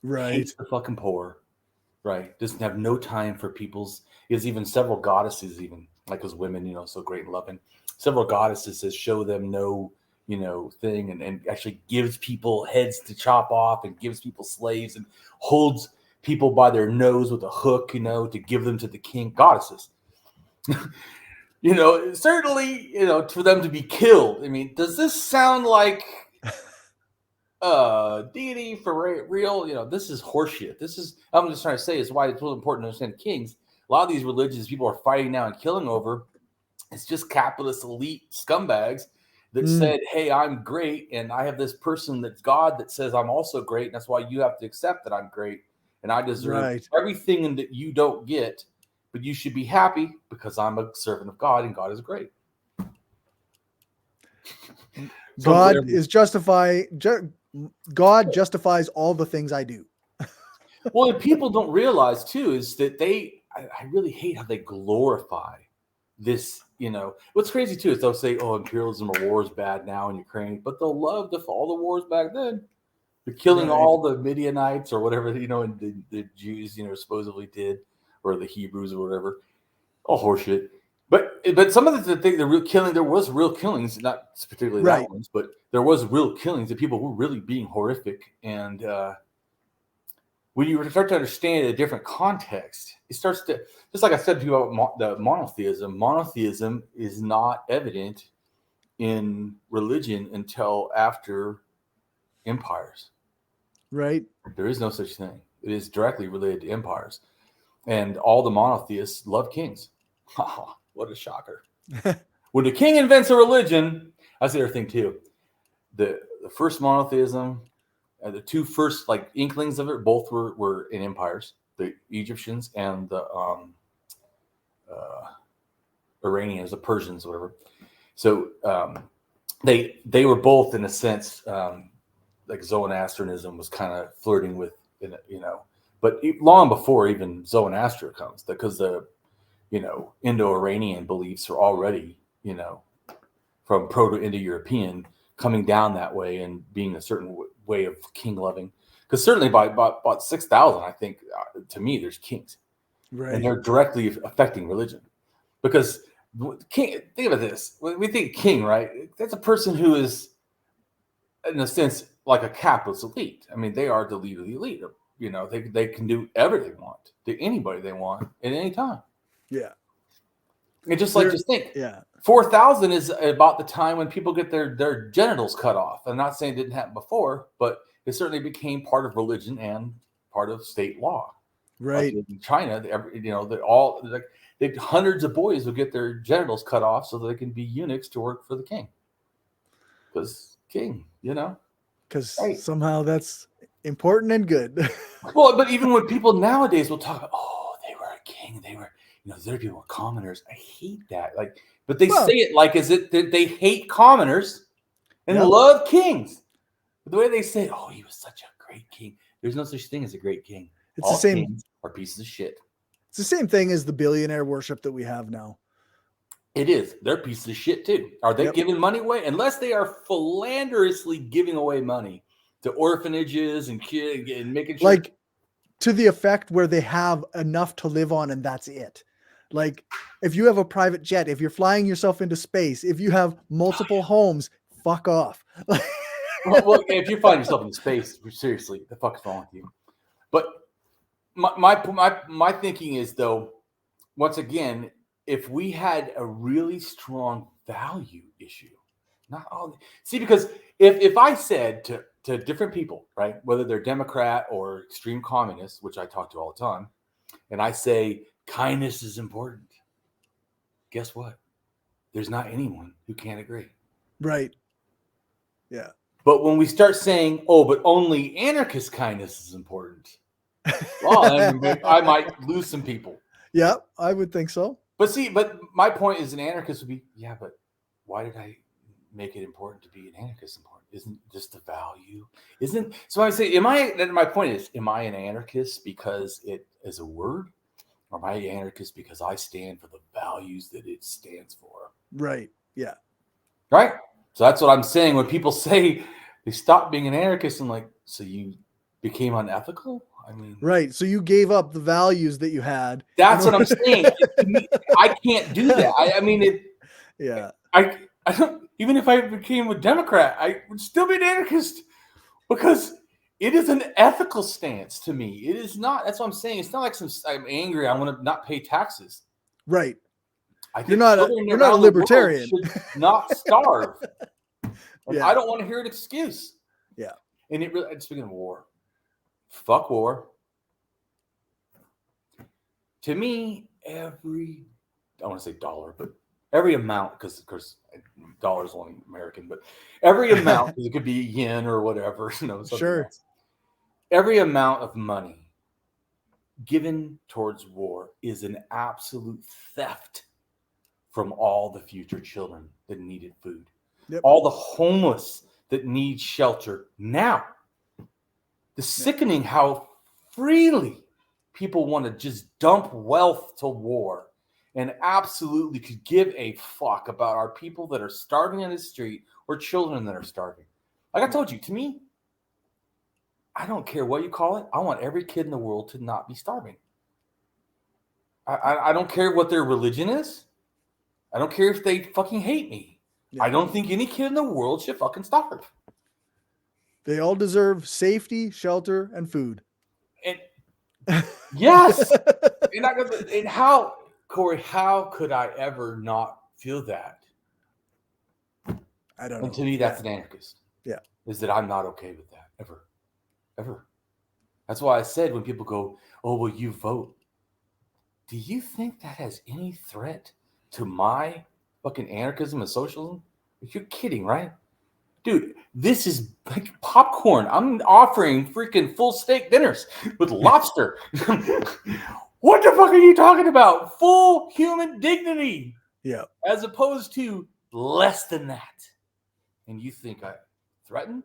right? Hates the fucking poor, right? Doesn't have no time for people's. There's even several goddesses, even like those women, so great and loving. Several goddesses that show them no, thing, and actually gives people heads to chop off and gives people slaves and holds people by their nose with a hook, to give them to the king. Goddesses. Certainly, for them to be killed. I mean, does this sound like deity for real? This is horseshit. I'm just trying to say is why it's really important to understand kings. A lot of these religions people are fighting now and killing over, it's just capitalist elite scumbags that said, hey, I'm great, and I have this person that's God that says I'm also great, and that's why you have to accept that I'm great, and I deserve everything that you don't get, but you should be happy because I'm a servant of God, and God is great. God God justifies all the things I do. Well, and people don't realize too is that I really hate how they glorify this. What's crazy too is they'll say, "Oh, imperialism or war is bad now in Ukraine," but they'll love all the wars back then. They're killing all the Midianites or whatever and the Jews supposedly did, or the Hebrews or whatever. All horseshit. But some of the things, the real killing, there was real killings, not particularly that ones, but there was real killings that people were really being horrific. And when you start to understand a different context, it starts to, just like I said to you about the monotheism is not evident in religion until after empires. Right. There is no such thing. It is directly related to empires. And all the monotheists love kings. What a shocker. When the king invents a religion, that's the other thing too. The first monotheism, the two first inklings of it, both were in empires, the Egyptians and the Iranians, the Persians, whatever. So they were both, in a sense, like Zoroastrianism was kind of flirting with, but long before even Zoroaster comes, because the Indo-Iranian beliefs are already, from Proto-Indo-European coming down that way and being a certain way of king loving. Because certainly by about 6,000, I think, to me, there's kings. Right. And they're directly affecting religion. Because king, think about this. When we think king, right? That's a person who is, in a sense, like a capitalist elite. I mean, they are the leader of the elite. You know, they can do whatever they want to anybody they want at any time. Yeah. And just think, yeah, 4,000 is about the time when people get their genitals cut off. I'm not saying it didn't happen before, but it certainly became part of religion and part of state law. Right. Like in China, hundreds of boys would get their genitals cut off so that they can be eunuchs to work for the king. Because king, you know. Because somehow that's important and good. Well, but even when people nowadays will talk about, oh, they were a king, they were, you know, their people were commoners. I hate that. Like, but they say it like as if they hate commoners and love kings. But the way they say, oh, he was such a great king. There's no such thing as a great king. It's all the same. Kings are pieces of shit. It's the same thing as the billionaire worship that we have now. It is. They're pieces of shit too. Are they giving money away? Unless they are philanderoususly giving away money to orphanages and kids and making sure, like, to the effect where they have enough to live on and that's it. Like, if you have a private jet, if you're flying yourself into space, if you have multiple homes, fuck off. well, if you find yourself in space, seriously, the fuck is wrong with you? But my thinking is, though, once again, if we had a really strong value issue, not all, see, because if I said to different people, right, whether they're Democrat or extreme communists, which I talk to all the time, and I say kindness is important, guess what? There's not anyone who can't agree. Right. Yeah. But when we start saying, oh, but only anarchist kindness is important, well, I might lose some people. Yeah, I would think so. But my point is, an anarchist would be, yeah, but why did I make it important to be an anarchist important? Isn't just the value? So I say, my point is, am I an anarchist because it is a word? Or am I an anarchist because I stand for the values that it stands for? Right. Yeah. Right? So that's what I'm saying. When people say they stopped being an anarchist, I'm like, so you became unethical? I mean, right. So you gave up the values that you had. That's what I'm saying. I can't do that. I mean, yeah. I don't, even if I became a Democrat, I would still be an anarchist because it is an ethical stance to me. It is not. That's what I'm saying. It's not like I'm angry. I want to not pay taxes. Right. I think you're not a libertarian. Should not starve. Yeah. I don't want to hear an excuse. Yeah. And it really, speaking of war, fuck war. To me, I want to say dollar, but every amount, because of course dollar is only American, but every amount, because it could be yen or whatever, sure. Else. Every amount of money given towards war is an absolute theft from all the future children that needed food. Yep. All the homeless that need shelter now. The sickening how freely people want to just dump wealth to war and absolutely could give a fuck about our people that are starving on the street or children that are starving. Like I told you, to me, I don't care what you call it. I want every kid in the world to not be starving. I don't care what their religion is. I don't care if they fucking hate me. Yeah. I don't think any kid in the world should fucking starve. They all deserve safety, shelter, and food. And yes. And how, Cory, how could I ever not feel that? I don't know. And to me, that's an anarchist. Yeah. Is that I'm not okay with that, ever. Ever. That's why I said when people go, oh, well, you vote. Do you think that has any threat to my fucking anarchism and socialism? You're kidding, right? Dude, this is like popcorn. I'm offering freaking full steak dinners with lobster. What the fuck are you talking about? Full human dignity. Yeah. As opposed to less than that. And you think I threatened?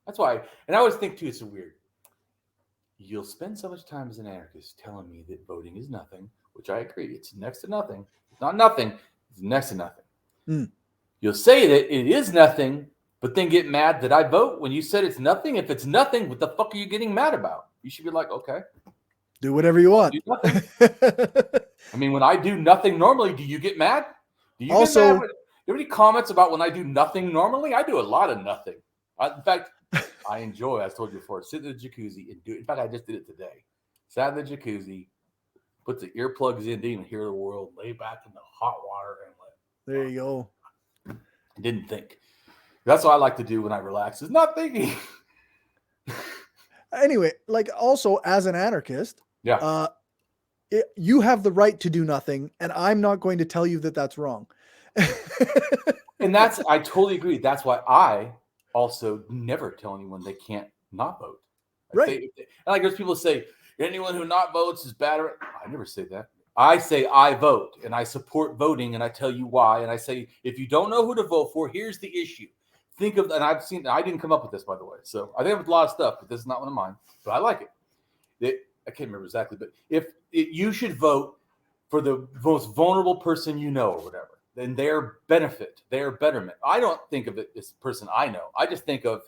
That's why. And I always think, too, it's so weird. You'll spend so much time as an anarchist telling me that voting is nothing, which I agree. It's next to nothing. It's not nothing. It's next to nothing. Mm. You'll say that it is nothing but then get mad that I vote when you said it's nothing. If it's nothing, what the fuck are you getting mad about? You should be like, okay, do whatever you want. Do nothing. I mean, when I do nothing normally, do you get mad? Do you also, get mad? Do you have any comments about when I do nothing normally? I do a lot of nothing. In fact, I enjoy, I told you before, sit in the jacuzzi and do it. In fact, I just did it today. Sat in the jacuzzi, put the earplugs in, didn't even hear the world, lay back in the hot water and let. There you go. Didn't think. That's what I like to do when I relax, is not thinking. Anyway, like also as an anarchist, Yeah. You have the right to do nothing, and I'm not going to tell you that that's wrong. And I totally agree. That's why I also never tell anyone they can't not vote. Right. Like there's people say, anyone who not votes is bad. I never say that. I say I vote, and I support voting, and I tell you why. And I say, if you don't know who to vote for, here's the issue. Think of, and I didn't come up with this, by the way. So I think of a lot of stuff, but this is not one of mine. But I like it. I can't remember exactly, but you should vote for the most vulnerable person you know or whatever, then their benefit, their betterment. I don't think of it as a person I know. I just think of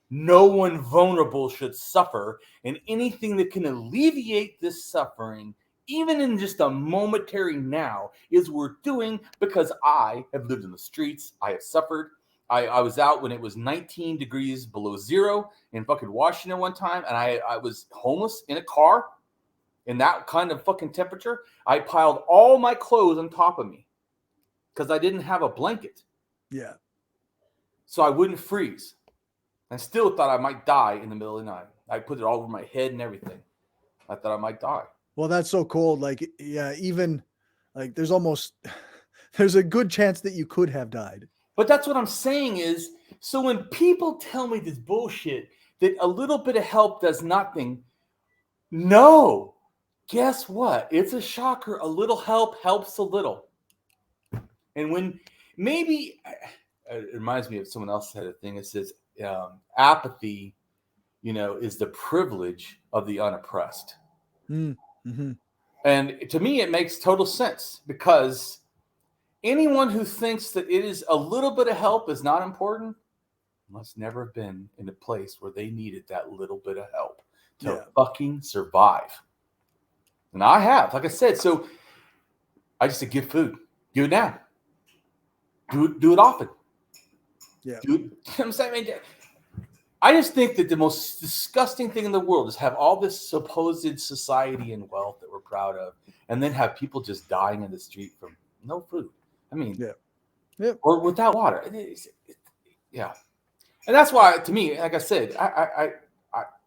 no one vulnerable should suffer, and anything that can alleviate this suffering, even in just a momentary now, is worth doing, because I have lived in the streets. I have suffered. I was out when it was 19 degrees below zero in fucking Washington one time, and I was homeless in a car in that kind of fucking temperature. I piled all my clothes on top of me because I didn't have a blanket. Yeah. So I wouldn't freeze. I still thought I might die in the middle of the night. I put it all over my head and everything. I thought I might die. Well, that's so cold. Like, yeah, even like there's a good chance that you could have died. But that's what I'm saying is, so when people tell me this bullshit that a little bit of help does nothing, no, guess what? It's a shocker. A little help helps a little. And when maybe, it reminds me of someone else had a thing that says apathy, is the privilege of the unoppressed. Mm-hmm. And to me, it makes total sense, because anyone who thinks that it is a little bit of help is not important must never have been in a place where they needed that little bit of help to fucking survive. And I have, like I said, so I just said, give food. Do it now. Do it often. Yeah. I'm saying, I just think that the most disgusting thing in the world is have all this supposed society and wealth that we're proud of, and then have people just dying in the street from no food. I mean, or without water. Yeah. And that's why, to me, like I said, I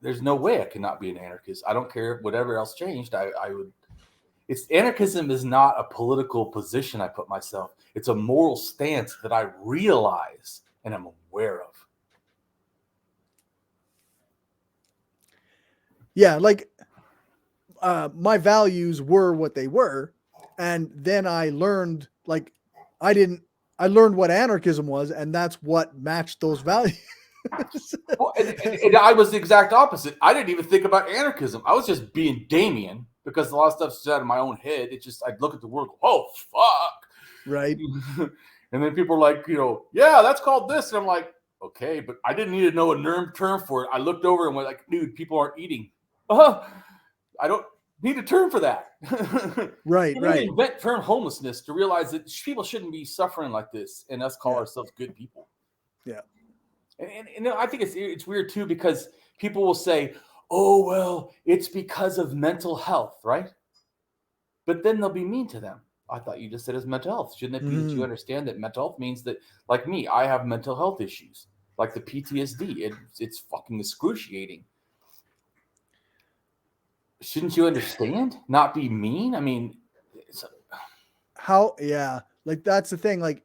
there's no way I cannot be an anarchist. I don't care whatever else changed. I would. Anarchism is not a political position I put myself. It's a moral stance that I realize and I'm aware of. Yeah, like my values were what they were, and then I learned, like, I learned what anarchism was, and that's what matched those values. Well, and I was the exact opposite. I didn't even think about anarchism. I was just being Damien, because a lot of stuff's out of my own head. It just, I'd look at the world, oh, fuck. Right. And then people are like, yeah, that's called this. And I'm like, okay, but I didn't need to know a term for it. I looked over and went like, dude, people aren't eating. I don't need a term for that. Right. Invent term homelessness to realize that people shouldn't be suffering like this, and us call ourselves good people. Yeah. And I think it's weird too, because people will say, oh, well, it's because of mental health, right? But then they'll be mean to them. I thought you just said it's mental health. Shouldn't it be that you understand that mental health means that, like me, I have mental health issues, like the PTSD. It's fucking excruciating. Shouldn't you understand? Not be mean? I mean, like that's the thing. Like,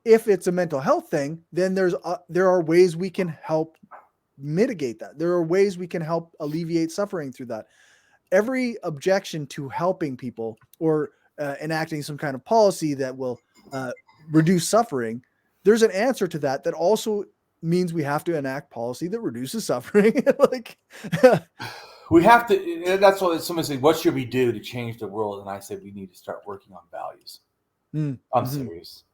if it's a mental health thing, then there are ways we can help mitigate that. There are ways we can help alleviate suffering through that. Every objection to helping people or enacting some kind of policy that will reduce suffering, there's an answer to that also means we have to enact policy that reduces suffering. Like, we have to. That's what someone said, what should we do to change the world? And I said, we need to start working on values. I'm serious.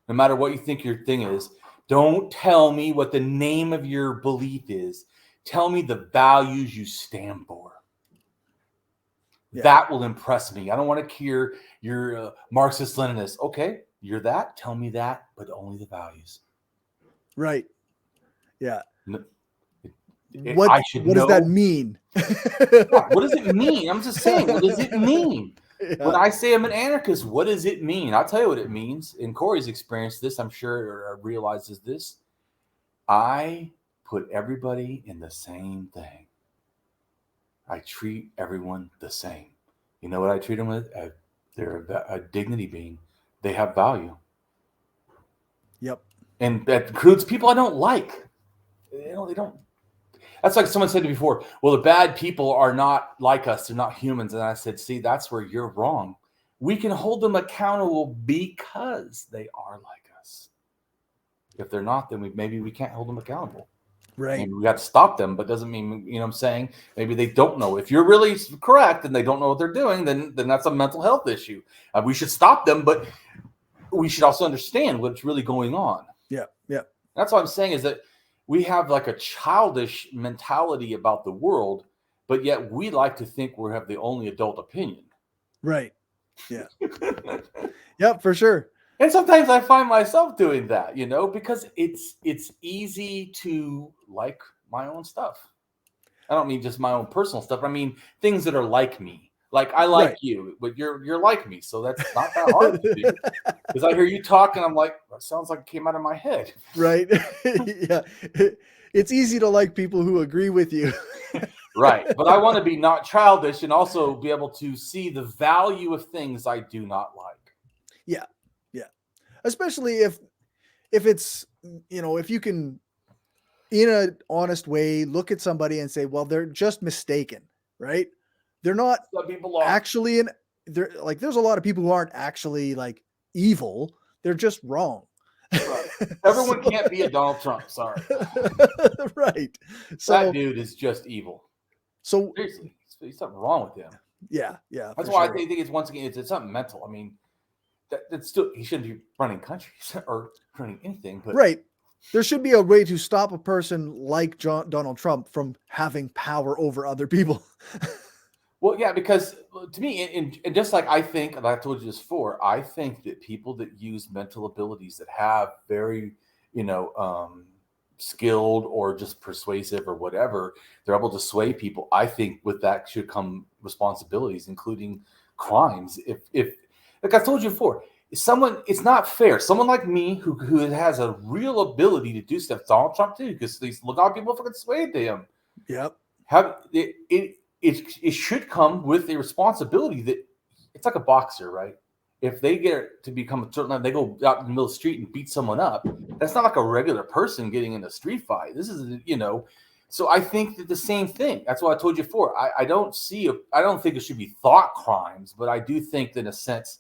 No matter what you think your thing is, Don't tell me what the name of your belief is. Tell me the values you stand for. Yeah. That will impress me. I don't want to hear you're Marxist-Leninist. Okay, you're that. Tell me that, but only the values. Right. Yeah. No, what does that mean? What does it mean? I'm just saying, what does it mean? Yeah. When I say I'm an anarchist, what does it mean? I'll tell you what it means. In Cory's experience, this, I'm sure, realizes this. I put everybody in the same thing. I treat everyone the same. You know what I treat them with? They're a dignity being. They have value. Yep. And that includes people I don't like. They don't. That's like someone said to me before, well, the bad people are not like us. They're not humans. And I said, see, that's where you're wrong. We can hold them accountable because they are like us. If they're not, then maybe we can't hold them accountable. Right. Maybe we got to stop them, but doesn't mean, you know what I'm saying? Maybe they don't know. If you're really correct and they don't know what they're doing, then that's a mental health issue. We should stop them, but we should also understand what's really going on. Yeah. Yeah. That's what I'm saying is that we have like a childish mentality about the world, but yet we like to think we have the only adult opinion. Right. Yeah. Yep, for sure. And sometimes I find myself doing that, you know, because it's easy to like my own stuff. I don't mean just my own personal stuff. I mean things that are like me. Like I like you, but you're like me, so that's not that hard to do. Because I hear you talk, and I'm like, that sounds like it came out of my head. Right? Yeah. It's easy to like people who agree with you. Right, but I want to be not childish and also be able to see the value of things I do not like. Yeah. Especially if it's, you know, if you can, in an honest way, look at somebody and say, well, they're just mistaken, right? They're not actually there's a lot of people who aren't actually like evil. They're just wrong. Right. Everyone can't be a Donald Trump. Sorry. Right. So that dude is just evil. So seriously, there's something wrong with him. Yeah. That's why I think it's, once again, it's something mental. I mean, that's still, he shouldn't be running countries or running anything. But right. There should be a way to stop a person like Donald Trump from having power over other people. Well, yeah, because to me, and just like I think, and I told you this before, I think that people that use mental abilities that have very, you know, skilled or just persuasive or whatever, they're able to sway people. I think with that should come responsibilities, including crimes. If like I told you before, it's not fair. Someone like me who has a real ability to do stuff, Donald Trump too, because these look how people fucking swayed to him. Yep. It should come with a responsibility that it's like a boxer, right? If they get to become a certain level, they go out in the middle of the street and beat someone up. That's not like a regular person getting in a street fight. This is, you know, so I think that the same thing. That's what I told you before. I don't think it should be thought crimes, but I do think that in a sense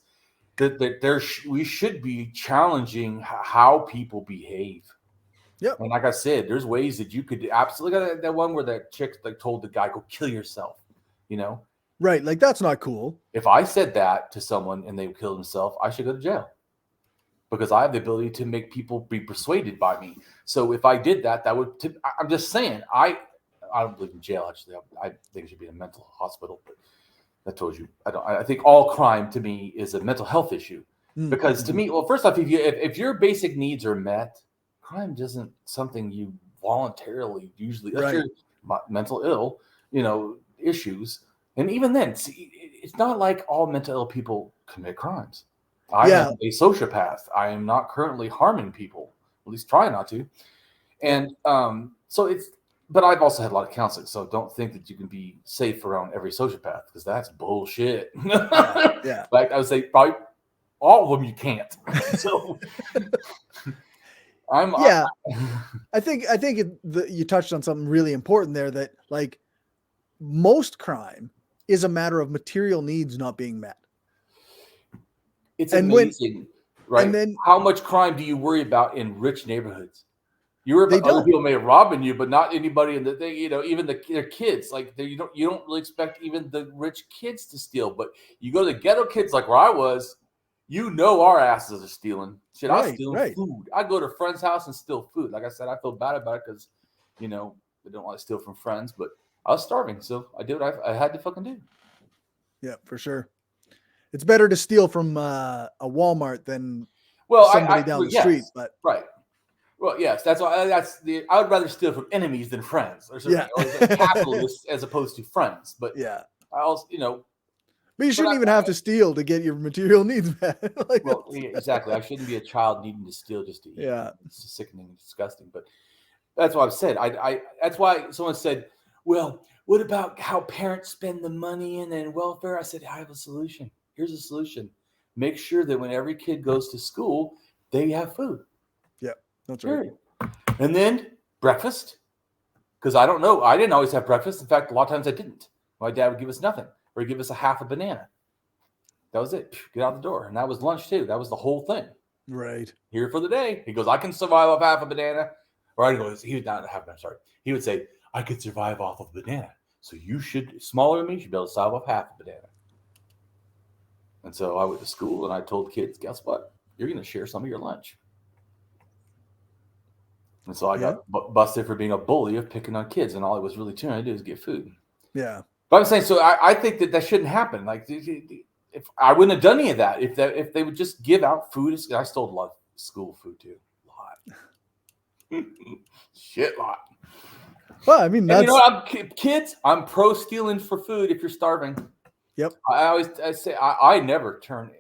that we should be challenging how people behave. Yep. And like I said, there's ways that you could absolutely, that one where that chick like told the guy, go kill yourself, you know? Right. Like that's not cool. If I said that to someone and they killed themselves, I should go to jail because I have the ability to make people be persuaded by me. So if I did that, I'm just saying, I don't believe in jail. Actually, I think it should be in a mental hospital, but I told you, I think all crime to me is a mental health issue because to me, well, first off, if your basic needs are met, crime isn't something you voluntarily usually, unless you're mental ill, you know, issues. And even then, see, it's not like all mental ill people commit crimes. I am a sociopath. I am not currently harming people, at least try not to. And but I've also had a lot of counseling, so don't think that you can be safe around every sociopath because that's bullshit. Yeah. Like I would say, probably all of them you can't. So I think you touched on something really important there, that like most crime is a matter of material needs not being met. It's amazing, right? And then how much crime do you worry about in rich neighborhoods? You worry about other people may have robbing you, but not anybody in the thing, you know, even their kids. Like you don't really expect even the rich kids to steal, but you go to the ghetto kids like where I was, You know our asses are stealing. Shit, I was Right, stealing right. food. I go to a friend's house and steal food. Like I said, I feel bad about it because, you know, I don't want to steal from friends, but I was starving, so I did what I had to fucking do. Yeah, for sure. It's better to steal from a Walmart than Well, somebody down the street. But right. Well, yes, that's why I would rather steal from enemies than friends, or something, Yeah. or capitalists as opposed to friends. But yeah, I also, you know, but you shouldn't even have to steal to get your material needs met. Like, well, yeah, exactly. I shouldn't be a child needing to steal just to eat. Yeah. It's sickening and disgusting. But that's what I've said. I that's why someone said, well, what about how parents spend the money and then welfare? I said, I have a solution. Here's a solution. Make sure that when every kid goes to school, they have food. Yeah, that's right. And then breakfast. Because I don't know. I didn't always have breakfast. In fact, a lot of times I didn't. My dad would give us nothing. Or he'd give us a half a banana. That was it. Get out the door. And that was lunch too. That was the whole thing. Right. Here for the day. He goes, I can survive off half a banana. Or I go, he was not half a banana, sorry. He would say, I could survive off of a banana. So you should, smaller than me, you should be able to survive off half a banana. And so I went to school and I told kids, guess what? You're going to share some of your lunch. And so I got busted for being a bully of picking on kids. And all I was really trying to do is get food. Yeah. But I'm saying, so I think that shouldn't happen. Like, if I wouldn't have done any of that, if they would just give out food. I stole a lot of school food too. A lot. Shit lot. Well, I mean, that's... And, you know, kids, I'm pro stealing for food if you're starving. Yep. I say I never turn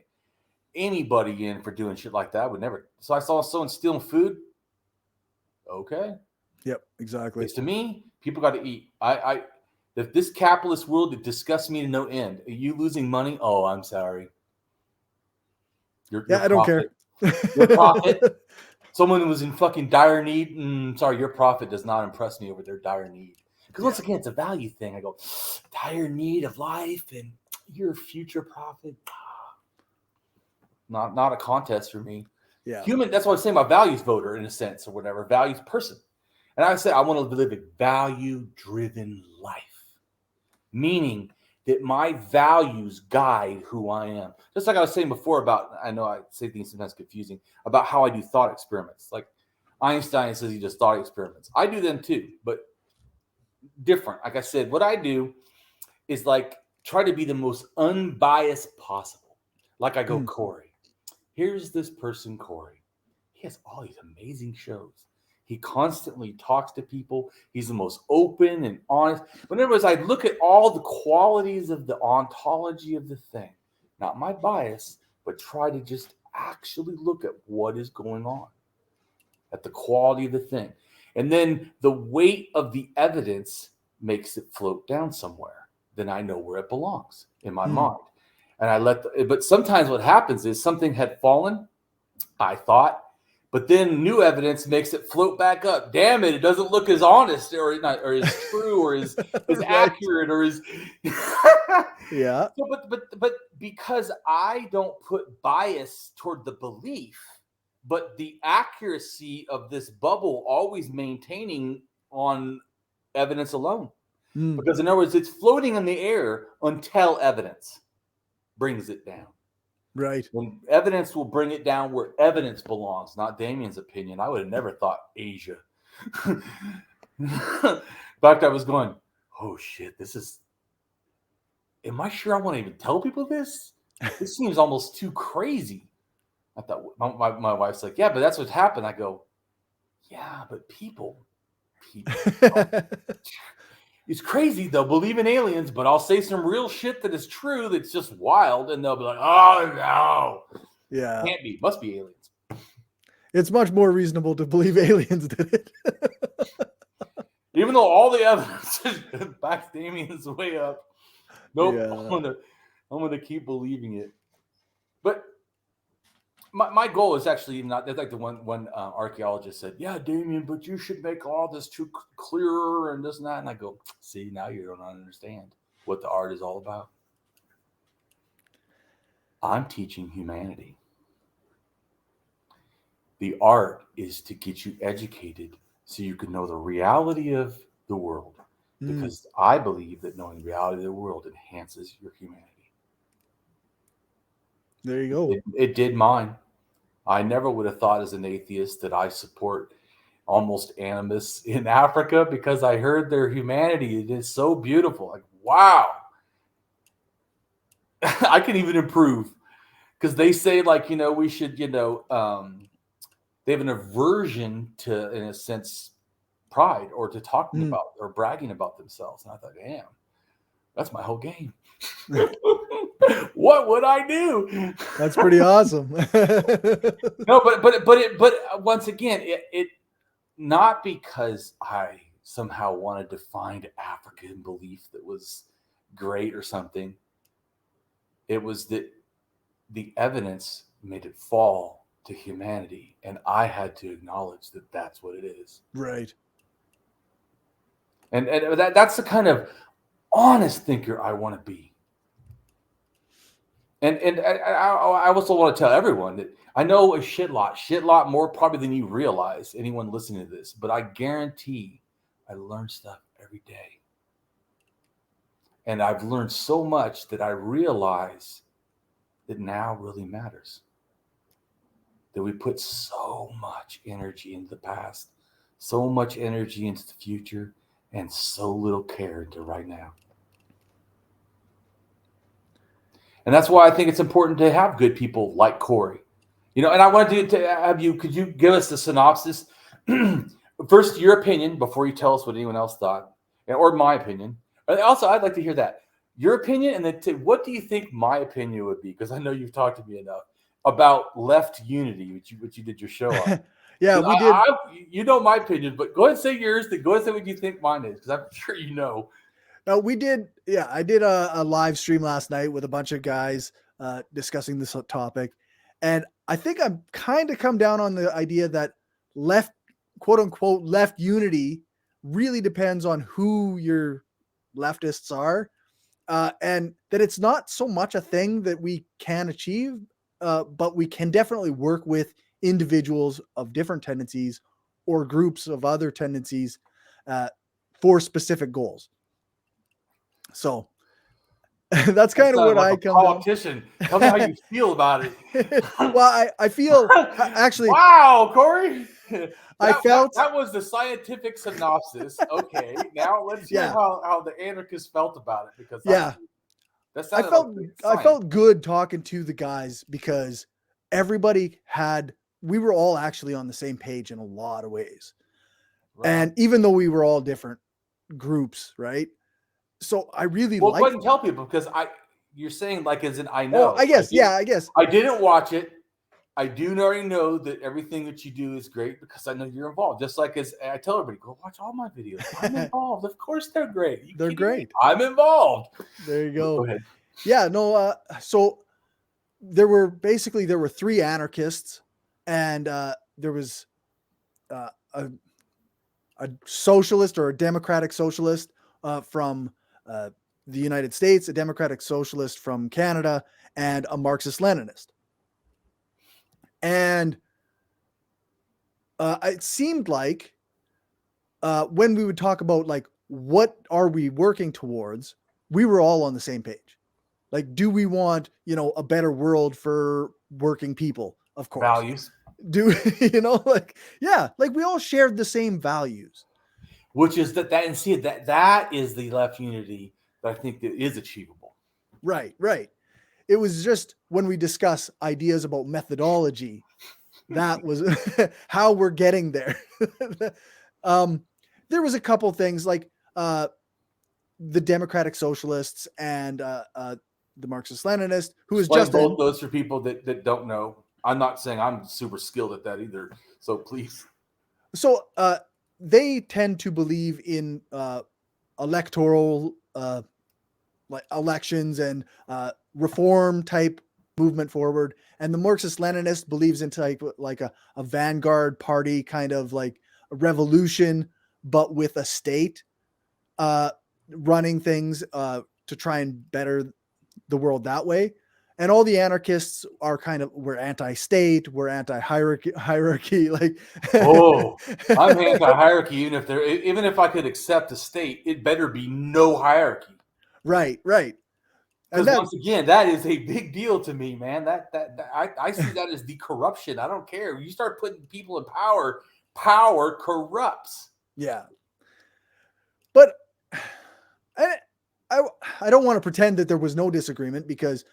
anybody in for doing shit like that. I would never. So I saw someone stealing food. Okay. Yep, exactly. Because to me, people got to eat. If this capitalist world, it disgusts me to no end. Are you losing money? Oh, I'm sorry. I don't care. Your profit. Someone was in fucking dire need. Sorry, your profit does not impress me over their dire need. Because once again, it's a value thing. I go, dire need of life and your future profit. Not a contest for me. Yeah. Human, that's what I'm saying about values voter in a sense or whatever, values person. And I say I want to live a value-driven life. Meaning that my values guide who I am. Just like I was saying before about, I know I say things sometimes confusing, about how I do thought experiments. Like Einstein says he does thought experiments. I do them too, but different. Like I said, what I do is like try to be the most unbiased possible. Like I go, Cory, here's this person, Cory. He has all these amazing shows. He constantly talks to people. He's the most open and honest. But in other words, I look at all the qualities of the ontology of the thing, not my bias, but try to just actually look at what is going on, at the quality of the thing. And then the weight of the evidence makes it float down somewhere. Then I know where it belongs in my mind. And but sometimes what happens is something had fallen, I thought, but then new evidence makes it float back up. Damn it, it doesn't look as honest or as true or as accurate or as Yeah. So, but because I don't put bias toward the belief, but the accuracy of this bubble always maintaining on evidence alone. Because in other words, it's floating in the air until evidence brings it down. Right. When evidence will bring it down where evidence belongs, not Damien's opinion. I would have never thought Asia. In fact, I was going, oh shit, am I sure I want to even tell people this? This seems almost too crazy. I thought, my wife's like, yeah, but that's what happened. I go, yeah, but people. It's crazy. They'll believe in aliens, but I'll say some real shit that is true that's just wild, and they'll be like, oh, no. Yeah. Can't be. Must be aliens. It's much more reasonable to believe aliens did it. Even though all the evidence backs Damien's way up. Nope. Yeah. I'm gonna keep believing it. But my goal is actually not. That's like the one archaeologist said, yeah, Damien, but you should make all this too clearer and this and that. And I go, see, now you don't understand what the art is all about. I'm teaching humanity. The art is to get you educated so you can know the reality of the world. Because I believe that knowing the reality of the world enhances your humanity. There you go. It did mine. I never would have thought as an atheist that I support almost animus in Africa because I heard their humanity. It is so beautiful. Like, wow. I can even improve because they say, like, we should, they have an aversion to, in a sense, pride or to talking about or bragging about themselves. And I thought, damn, that's my whole game. What would I do? That's pretty awesome. No, but once again, it not because I somehow wanted to find African belief that was great or something. It was that the evidence made it fall to humanity, and I had to acknowledge that that's what it is. Right. And that's the kind of honest thinker I want to be. And I also want to tell everyone that I know a shit lot more probably than you realize, anyone listening to this, but I guarantee I learn stuff every day. And I've learned so much that I realize that now really matters. That we put so much energy into the past, so much energy into the future, and so little care into right now. And that's why I think it's important to have good people like Cory. And I wanted to have you, could you give us the synopsis? First, your opinion before you tell us what anyone else thought, or my opinion. Also, I'd like to hear that. Your opinion, and then what do you think my opinion would be? Because I know you've talked to me enough about left unity, which you did your show on. Yeah, we did. You know my opinion, but go ahead and say yours. Then go ahead and say what you think mine is, because I'm sure you know. We did. Yeah, I did a live stream last night with a bunch of guys discussing this topic. And I think I'm kind of come down on the idea that left, quote unquote, left unity really depends on who your leftists are. And that it's not so much a thing that we can achieve, but we can definitely work with individuals of different tendencies or groups of other tendencies for specific goals. So that's kind of what I come politician. Tell me how you feel about it. Well, I feel actually. Wow, Cory. That was the scientific synopsis. Okay, now let's hear how the anarchists felt about it, because I felt good talking to the guys because we were all actually on the same page in a lot of ways. Right. And even though we were all different groups, right? So I really go ahead and tell people, because you're saying like as in I know. Well, I guess. I didn't watch it. I do already know that everything that you do is great because I know you're involved. Just like as I tell everybody, go watch all my videos. I'm involved. Of course they're great. They're great. I'm involved. There you go. Go ahead. Yeah, no, so there were 3 anarchists, and there was a socialist or a democratic socialist from the United States, a democratic socialist from Canada, and a Marxist-Leninist. And it seemed like when we would talk about like, what are we working towards, we were all on the same page. Like, do we want, a better world for working people? Of course. Values. like we all shared the same values. Which is that is the left unity that I think that is achievable. Right. It was just when we discuss ideas about methodology, that was how we're getting there. There was a couple things like the democratic socialists and the Marxist-Leninist, who is just both those for people that don't know. I'm not saying I'm super skilled at that either. So please. So they tend to believe in electoral like elections and reform type movement forward. And the Marxist-Leninist believes in like a vanguard party, kind of like a revolution, but with a state running things to try and better the world that way. And all the anarchists are we're anti-state, we're anti-hierarchy. Like, oh, I'm anti-hierarchy. Even if I could accept a state, it better be no hierarchy. Right. Because once again, that is a big deal to me, man. I see that as the corruption. I don't care. You start putting people in power, power corrupts. Yeah. But I don't want to pretend that there was no disagreement, because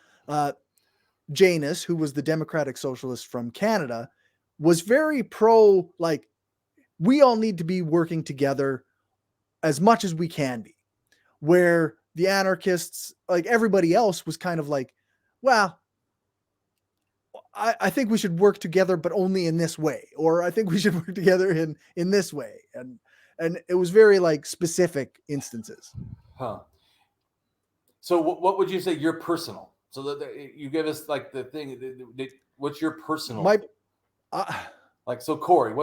Janus, who was the Democratic Socialist from Canada, was very pro, like, we all need to be working together as much as we can be. Where the anarchists, like everybody else, was kind of like, well, I think we should work together, but only in this way. Or I think we should work together in this way. And it was very like specific instances. Huh. So what would you say your personal? So that you give us like the thing, what's your personal? Like, so Cory,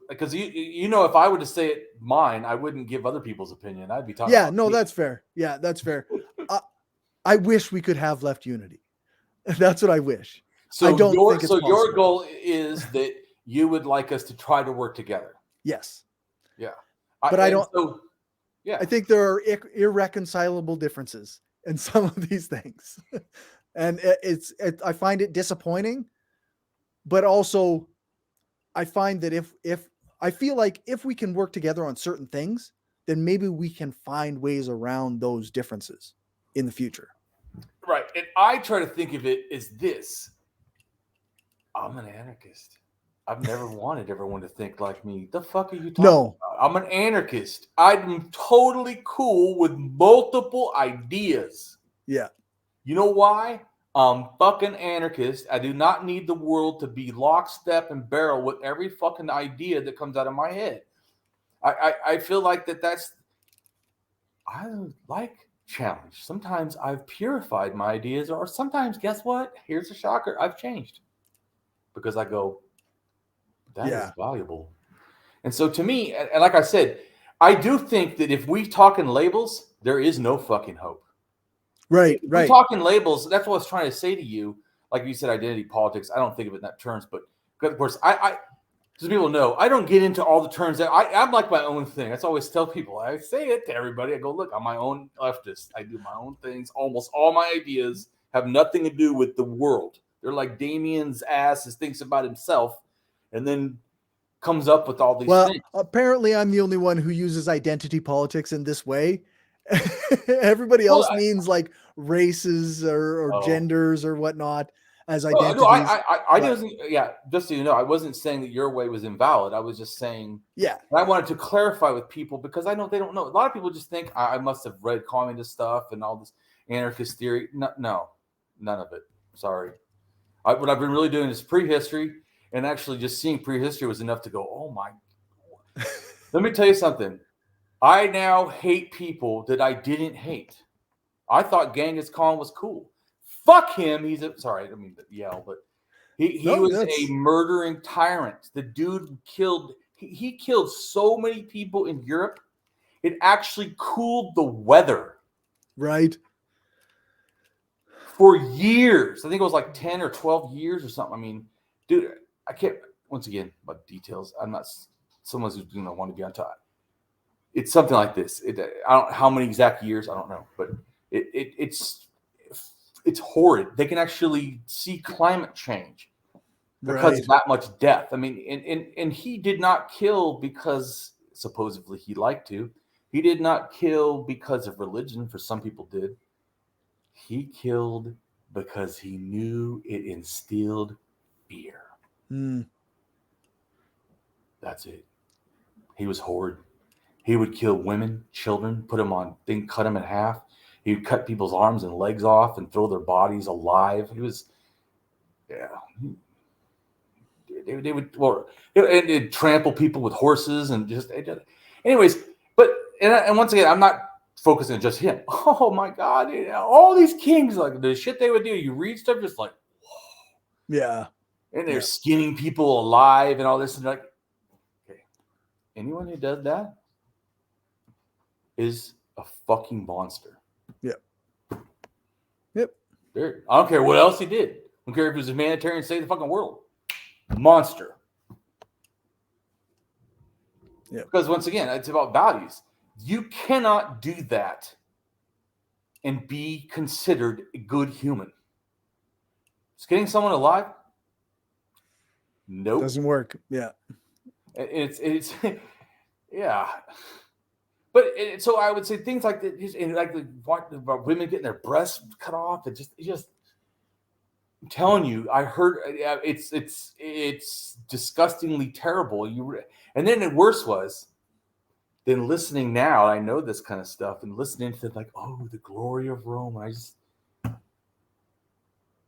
because you know, if I were to say it mine, I wouldn't give other people's opinion. I'd be talking. Yeah, no, that's fair. Yeah, that's fair. I wish we could have left unity. That's what I wish. So I don't think it's possible. Your goal is that you would like us to try to work together. Yes. Yeah. But I don't. So, yeah. I think there are irreconcilable differences in some of these things, and I find it disappointing. But also, I find that if I feel like if we can work together on certain things, then maybe we can find ways around those differences in the future. Right. And I try to think of it as this. I'm an anarchist. I've never wanted everyone to think like me. The fuck are you talking about? I'm an anarchist. I'm totally cool with multiple ideas. Yeah. You know why? I'm fucking anarchist. I do not need the world to be lockstep and barrel with every fucking idea that comes out of my head. I feel like that's, I like challenge. Sometimes I've purified my ideas, or sometimes, guess what? Here's a shocker. I've changed because I go, that is valuable. And so to me, and like I said, I do think that if we talk in labels, there is no fucking hope. Right. If we talk in labels, that's what I was trying to say to you. Like you said, identity politics. I don't think of it in that terms, but of course, just people know, I don't get into all the terms that I'm like my own thing. That's always tell people. I say it to everybody. I go, look, I'm my own leftist. I do my own things. Almost all my ideas have nothing to do with the world. They're like Damien's ass thinks about himself, and then comes up with all these things. Apparently I'm the only one who uses identity politics in this way. Everybody else means like races or genders or whatnot as identities. No, I wasn't, just so you know, I wasn't saying that your way was invalid. I was just saying, I wanted to clarify with people because I know they don't know. A lot of people just think I must have read communist stuff and all this anarchist theory. No, none of it. Sorry. What I've been really doing is prehistory, and actually just seeing prehistory was enough to go, oh my. Let me tell you something. I now hate people that I didn't hate. I thought Genghis Khan was cool. Fuck him. Sorry, I didn't mean to yell, but he was a murdering tyrant. The dude killed so many people in Europe. It actually cooled the weather. Right. For years. I think it was like 10 or 12 years or something. I mean, dude, I can't, once again, about details. I'm not someone who's going to want to be on top. It's something like this. I don't how many exact years, I don't know, but it's horrid. They can actually see climate change because of that much death. I mean, and he did not kill because supposedly he liked to. He did not kill because of religion. For some people did. He killed because he knew it instilled fear. That's it. He was horrid. He would kill women, children, put them on, then cut them in half. He would cut people's arms and legs off and throw their bodies alive. He was, They would, it'd trample people with horses and just, anyways. But and once again, I'm not focusing on just him. Oh my God, all these kings, like the shit they would do. You read stuff, just like, whoa. Yeah. And they're skinning people alive and all this, and like, okay, anyone who does that is a fucking monster. Yep. I don't care what else he did. I don't care if he was a humanitarian, save the fucking world. Monster. Yeah. Because once again, it's about values. You cannot do that and be considered a good human. Skinning someone alive? Nope. Doesn't work. Yeah. It's yeah. But so I would say things like this, and like about women getting their breasts cut off, and just I'm telling you, I heard it's disgustingly terrible. And then the worst was then listening now. I know this kind of stuff, and listening to like, oh, the glory of Rome.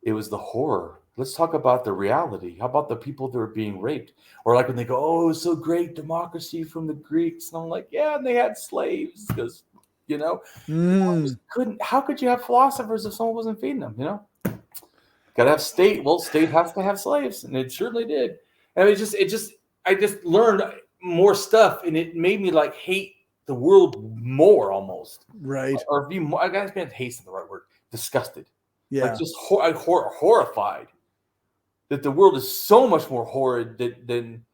It was the horror. Let's talk about the reality. How about the people that are being raped? Or like when they go, oh, it was so great, democracy from the Greeks. And I'm like, yeah, and they had slaves because, how could you have philosophers if someone wasn't feeding them, Got to have state. Well, state has to have slaves, and it certainly did. And I just learned more stuff, and it made me like hate the world more almost. Right. Or be more, I guess hate's not the right word. Disgusted. Yeah. Like just horrified that the world is so much more horrid than.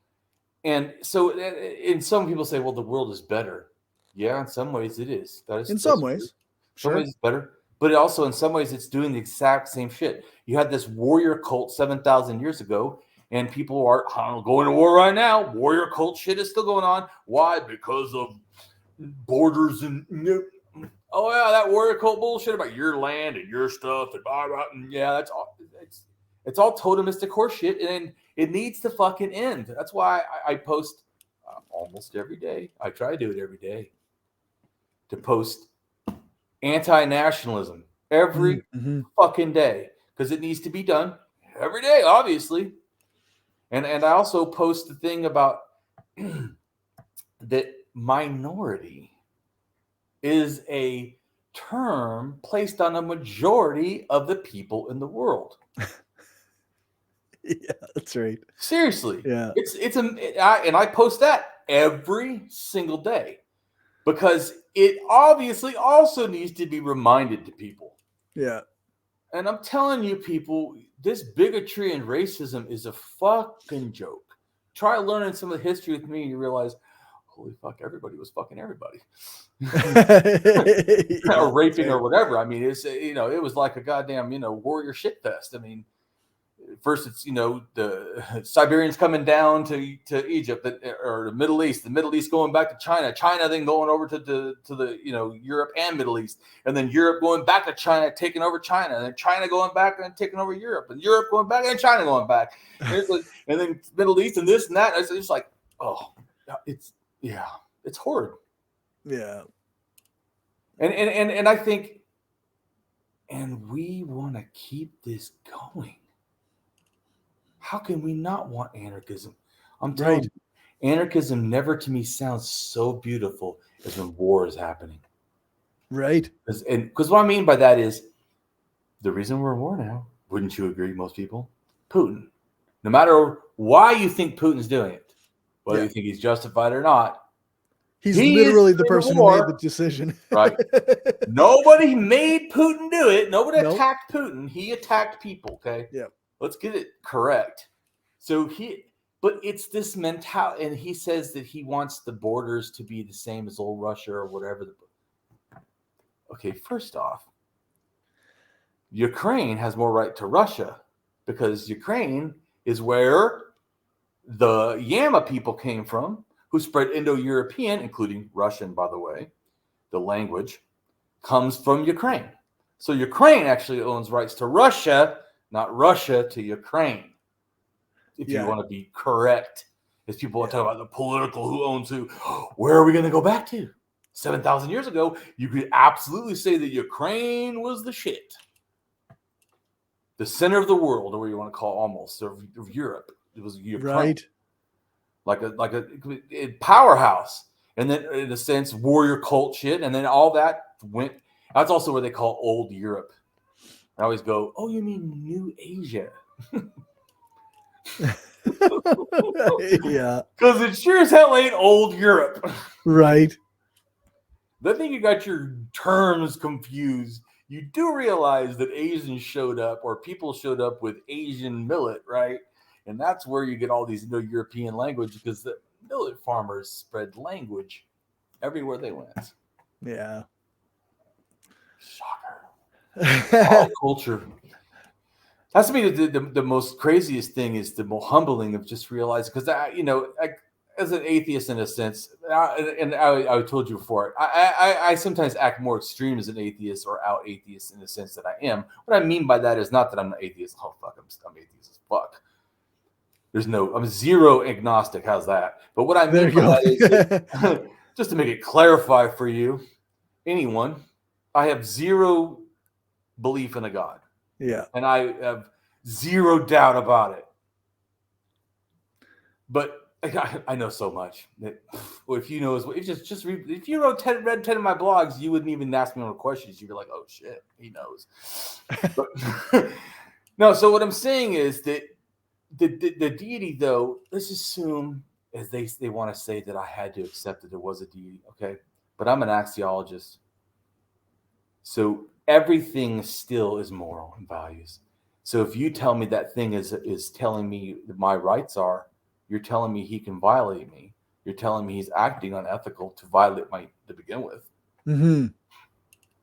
And so, and some people say, well, the world is better. Yeah, in some ways it is. In some ways. Some ways it's better. But also in some ways it's doing the exact same shit. You had this warrior cult 7,000 years ago, and people are going to war right now. Warrior cult shit is still going on. Why? Because of borders and oh yeah, that warrior cult bullshit about your land and your stuff and blah, blah, and yeah, that's all. It's all totemistic horseshit, and it needs to fucking end. That's why I post almost every day. I try to do it every day to post anti-nationalism every fucking day because it needs to be done every day, obviously. And I also post the thing about that minority is a term placed on a majority of the people in the world. Yeah, that's right. Seriously. Yeah. And I post that every single day because it obviously also needs to be reminded to people. Yeah. And I'm telling you, people, this bigotry and racism is a fucking joke. Try learning some of the history with me and you realize, holy fuck, everybody was fucking everybody. Or raping or whatever. I mean, it's, it was like a goddamn, warrior shit fest. I mean, first it's, the Siberians coming down to Egypt or the Middle East going back to China then going over to the Europe and Middle East, and then Europe going back to China, taking over China, and then China going back and taking over Europe, and Europe going back and China going back, and then Middle East and this and that. It's just like, oh, it's horrid. Yeah. And I think, and we want to keep this going. How can we not want anarchism? I'm telling you, anarchism never to me sounds so beautiful as when war is happening. Right. Because what I mean by that is the reason we're in war now, wouldn't you agree, most people? Putin. No matter why you think Putin's doing it, whether you think he's justified or not, he's literally the person who made the decision. Right. Nobody made Putin do it. Nobody attacked Putin. He attacked people. Okay. Yeah. Let's get it correct. But it's this mentality, and he says that he wants the borders to be the same as old Russia or whatever. Okay, first off, Ukraine has more right to Russia because Ukraine is where the Yama people came from, who spread Indo-European, including Russian, by the way. The language comes from Ukraine. So Ukraine actually owns rights to Russia, not Russia to Ukraine. If you want to be correct, as people want to talk about the political who owns who, where are we going to go back to? 7,000 years ago, you could absolutely say that Ukraine was the shit. The center of the world, or what you want to call almost, of Europe. It was Ukraine. Right. Like a powerhouse. And then, in a sense, warrior cult shit. And then all that went. That's also where they call old Europe. I always go, oh, you mean New Asia? Yeah. Because it sure as hell ain't old Europe. Right. I think you got your terms confused. You do realize that Asians showed up, or people showed up with Asian millet, right? And that's where you get all these Indo-European language, because the millet farmers spread language everywhere they went. Yeah. Shocker. All culture. That's to me the most craziest thing is the more humbling of just realizing, because as an atheist in a sense, and I told you before, I sometimes act more extreme as an atheist or out atheist in the sense that I am. What I mean by that is not that I'm an atheist. Oh fuck, I'm atheist as fuck. I'm zero agnostic. How's that? But what I mean by that is, just to make it clarify for you, anyone, I have zero belief in a God. Yeah. And I have zero doubt about it. But I know so much that if you know, if you read 10 of my blogs, you wouldn't even ask me no questions. You'd be like, oh shit, he knows. But, no, so what I'm saying is that the deity, though, let's assume, as they want to say, that I had to accept that there was a deity, okay? But I'm an axiologist. So everything still is moral and values. So if you tell me that thing is telling me that my rights are, you're telling me he can violate me. You're telling me he's acting unethical to violate my to begin with. Mm-hmm.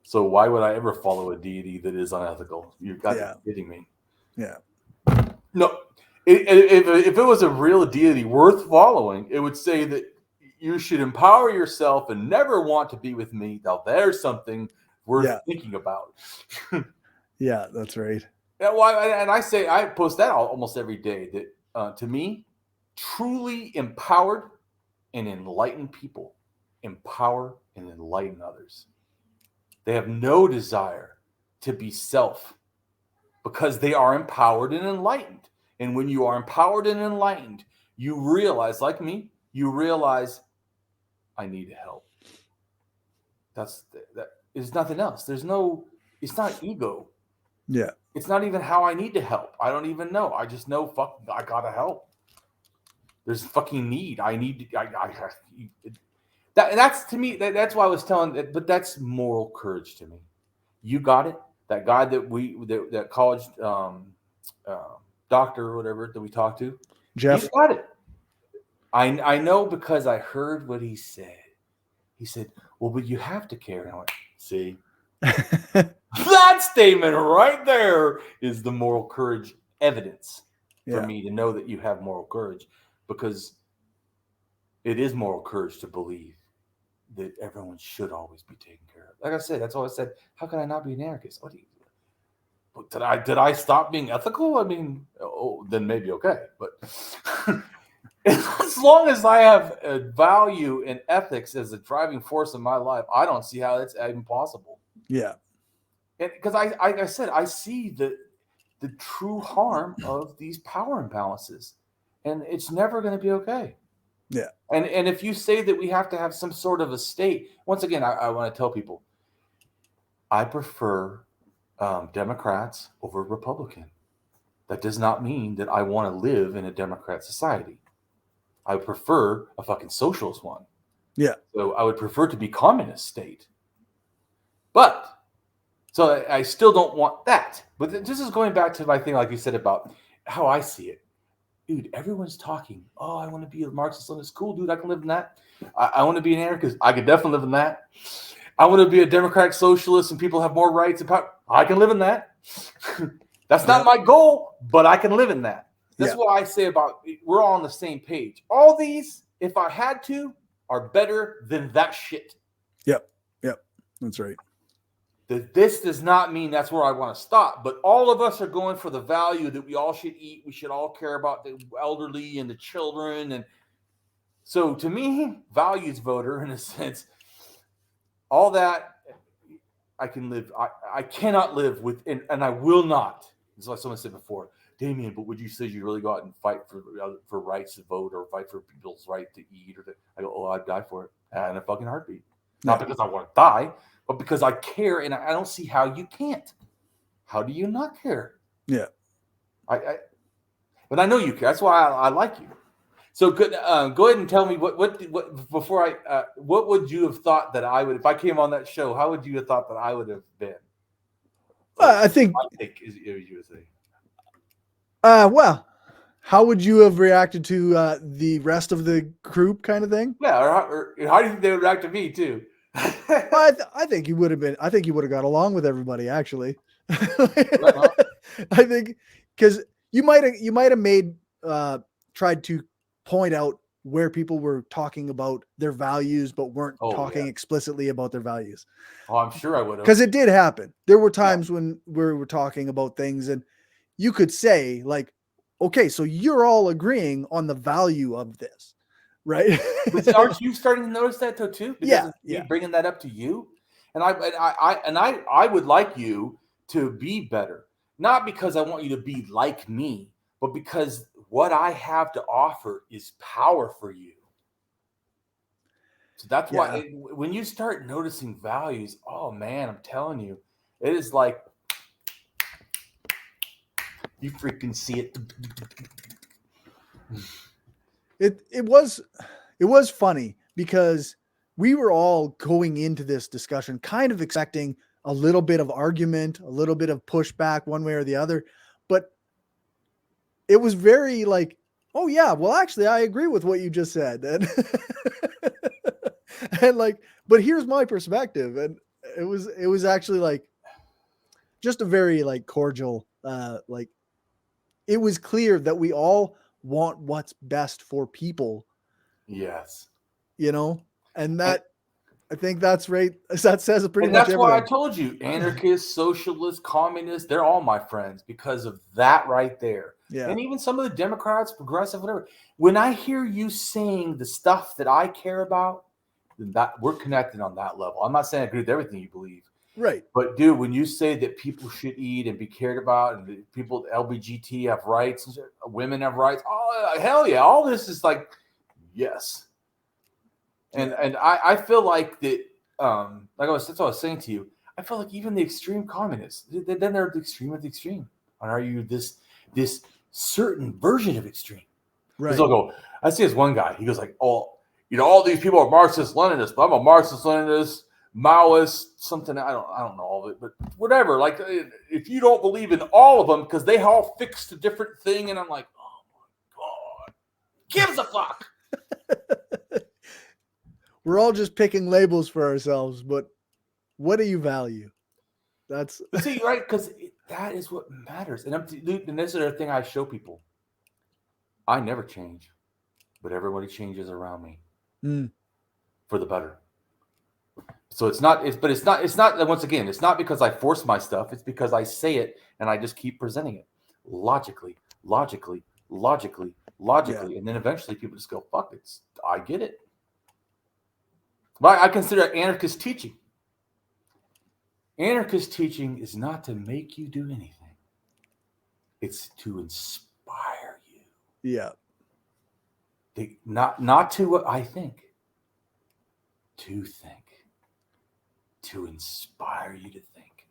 So why would I ever follow a deity that is unethical? You've got to be kidding me. Yeah. No. If it was a real deity worth following, it would say that you should empower yourself and never want to be with me. Now there's something worth thinking about. Yeah, that's right. Yeah, well, and I post that almost every day. That to me, truly empowered and enlightened people empower and enlighten others. They have no desire to be self because they are empowered and enlightened. And when you are empowered and enlightened, you realize, like me, I need help. That is nothing else. It's not ego. Yeah. It's not even how I need to help. I don't even know. I just know, I gotta help. There's fucking need. I need to, that's to me, that's why I was telling, but that's moral courage to me. You got it. That guy that college doctor or whatever that we talked to, Jeff, he's got it. I know because I heard what he said. He said, well, but you have to care. And I went, see, that statement right there is the moral courage evidence for me to know that you have moral courage, because it is moral courage to believe that everyone should always be taken care of. Like I said, that's all I said. How can I not be an anarchist? What do you? Did I stop being ethical? I mean, then maybe okay. But as long as I have a value and ethics as a driving force in my life, I don't see how that's even possible. Yeah. And because I said, I see the true harm of these power imbalances, and it's never going to be okay. Yeah. And if you say that we have to have some sort of a state, once again, I want to tell people, I prefer Democrats over Republican. That does not mean that I want to live in a Democrat society. I prefer a fucking socialist one. Yeah. So I would prefer to be communist state. But so I still don't want that. But this is going back to my thing, like you said, about how I see it. Dude, everyone's talking. Oh, I want to be a Marxist-Leninist. Cool, dude. I can live in that. I want to be an anarchist. I could definitely live in that. I want to be a democratic socialist and people have more rights and power. I can live in that. That's not my goal, but I can live in that. That's what I say about, we're all on the same page. All these, if I had to, are better than that shit. Yep. That's right. This does not mean that's where I want to stop, but all of us are going for the value that we all should eat. We should all care about the elderly and the children. And so to me, values voter, in a sense, all that I can live. I cannot live with, and I will not. This is like someone said before, Damien, but would you say you really go out and fight for rights to vote or fight for people's right to eat? I go, oh, I'd die for it in a fucking heartbeat. Not because I want to die, but because I care, and I don't see how you can't. How do you not care? Yeah. But I know you care. That's why I like you. So go ahead and tell me what before what would you have thought that I would, if I came on that show, how would you have thought that I would have been? I think my take is you would say. Well, how would you have reacted to the rest of the group kind of thing? Yeah, or how do you think they would react to me too? I think you would have been. I think you would have got along with everybody. Actually, I think because you might have made tried to point out where people were talking about their values, but weren't talking explicitly about their values. Oh, I'm sure I would have. Because it did happen. There were times when we were talking about things, and you could say like, "Okay, so you're all agreeing on the value of this." Right. But aren't you starting to notice that though too? Because yeah. Bringing that up to you, and I would like you to be better, not because I want you to be like me, but because what I have to offer is power for you. So that's why when you start noticing values, oh man, I'm telling you, it is like you freaking see it. It was funny because we were all going into this discussion kind of expecting a little bit of argument, a little bit of pushback one way or the other, but it was very like, oh yeah, well actually I agree with what you just said, and like, but here's my perspective, and it was actually like just a very like cordial, like it was clear that we all want what's best for people. Yes. And that, I think that's right. That says it pretty much everything. That's why I told you, anarchists, socialists, communists, they're all my friends because of that right there. Yeah. And even some of the Democrats, progressive, whatever. When I hear you saying the stuff that I care about, then that we're connected on that level. I'm not saying I agree with everything you believe. Right. But dude, when you say that people should eat and be cared about, and people, LGBT have rights, women have rights, oh hell yeah, all this is like, yes. And I feel like that, that's what I was saying to you. I feel like even the extreme communists, then they're the extreme of the extreme. And are you this certain version of extreme? Right. Because they'll go, I see this one guy, he goes like, oh, all these people are Marxist Leninists, but I'm a Marxist Leninist, Maoist, something, I don't know all of it, but whatever. Like, if you don't believe in all of them, because they all fixed a different thing, and I'm like, oh my God, gives a fuck. We're all just picking labels for ourselves, but what do you value? That's see, right? Because that is what matters. And this is the thing I show people. I never change, but everybody changes around me for the better. So it's not. Once again, it's not because I force my stuff. It's because I say it and I just keep presenting it logically, and then eventually people just go, "Fuck it, I get it." But I consider it anarchist teaching. Anarchist teaching is not to make you do anything. It's to inspire you. Yeah. Not to what I think. To think. To inspire you to think.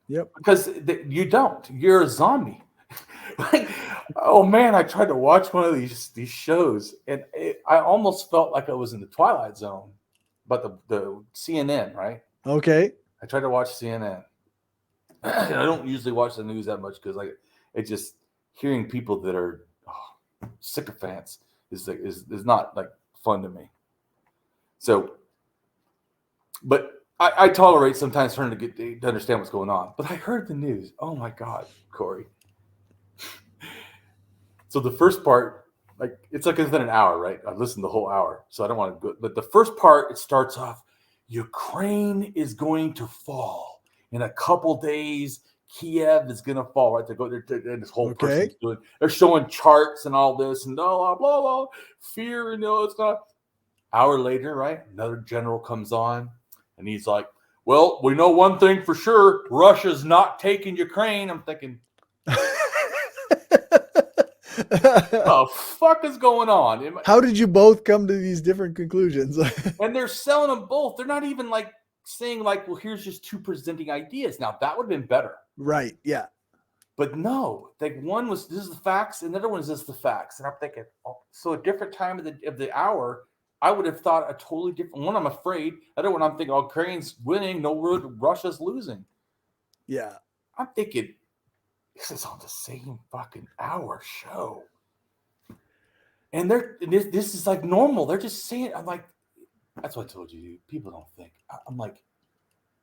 Yep. Because you don't. You're a zombie. Like, oh man, I tried to watch one of these shows, and I almost felt like I was in the Twilight Zone, but the CNN, right? Okay. I tried to watch CNN. I don't usually watch the news that much because it just hearing people that are sycophants is not like fun to me. So, but I tolerate sometimes trying to understand what's going on. But I heard the news. Oh my God, Cory. So the first part, it's like within an hour, right? I listened the whole hour, so I don't want to go. But the first part, it starts off, Ukraine is going to fall in a couple days. Kiev is going to fall, right? This whole person's doing. They're showing charts and all this, and blah blah blah, fear, it's not. Hour later, right? Another general comes on, and he's like, "Well, we know one thing for sure: Russia's not taking Ukraine." I'm thinking. What the fuck is going on? How did you both come to these different conclusions? And they're selling them both. They're not even saying well, here's just two presenting ideas. Now that would have been better. Right. Yeah. But no, one was, this is the facts, and the other one is this is the facts. And I'm thinking, so a different time of the hour, I would have thought a totally different one. I'm afraid. The other one, I'm thinking, Ukraine's winning. No, Russia's losing. Yeah. I'm thinking, this is on the same fucking hour show. And this is like normal. They're just saying, I'm like, That's what I told you, dude. People don't think. I'm like,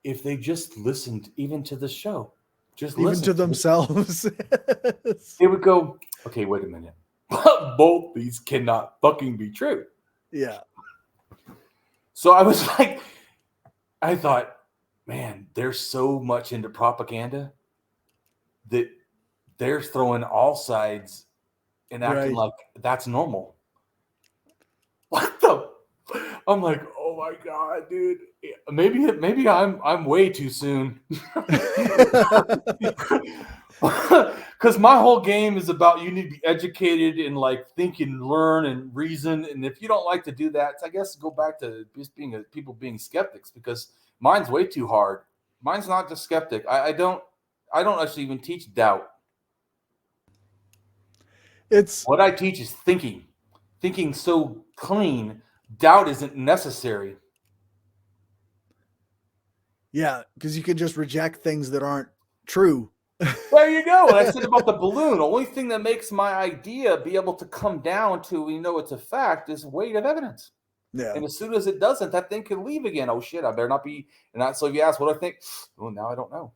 if they just listened even to the show, just even to themselves, they would go, okay, wait a minute. Both these cannot fucking be true. Yeah. So I was like, I thought, man, they're so much into propaganda that they're throwing all sides and acting like that's normal. What the? I'm like, oh my God, dude. Maybe I'm way too soon. Because my whole game is about you need to be educated and like think and learn and reason. And if you don't like to do that, I guess go back to just being people being skeptics, because mine's way too hard. Mine's not just skeptic. I don't actually even teach doubt. It's what I teach is thinking so clean. Doubt isn't necessary. Yeah, because you can just reject things that aren't true. There you go. And I said about the balloon, the only thing that makes my idea be able to come down to, we know it's a fact, is weight of evidence. Yeah. And as soon as it doesn't, that thing can leave again. Oh shit, I better not be. And so if you ask what I think, well, now I don't know.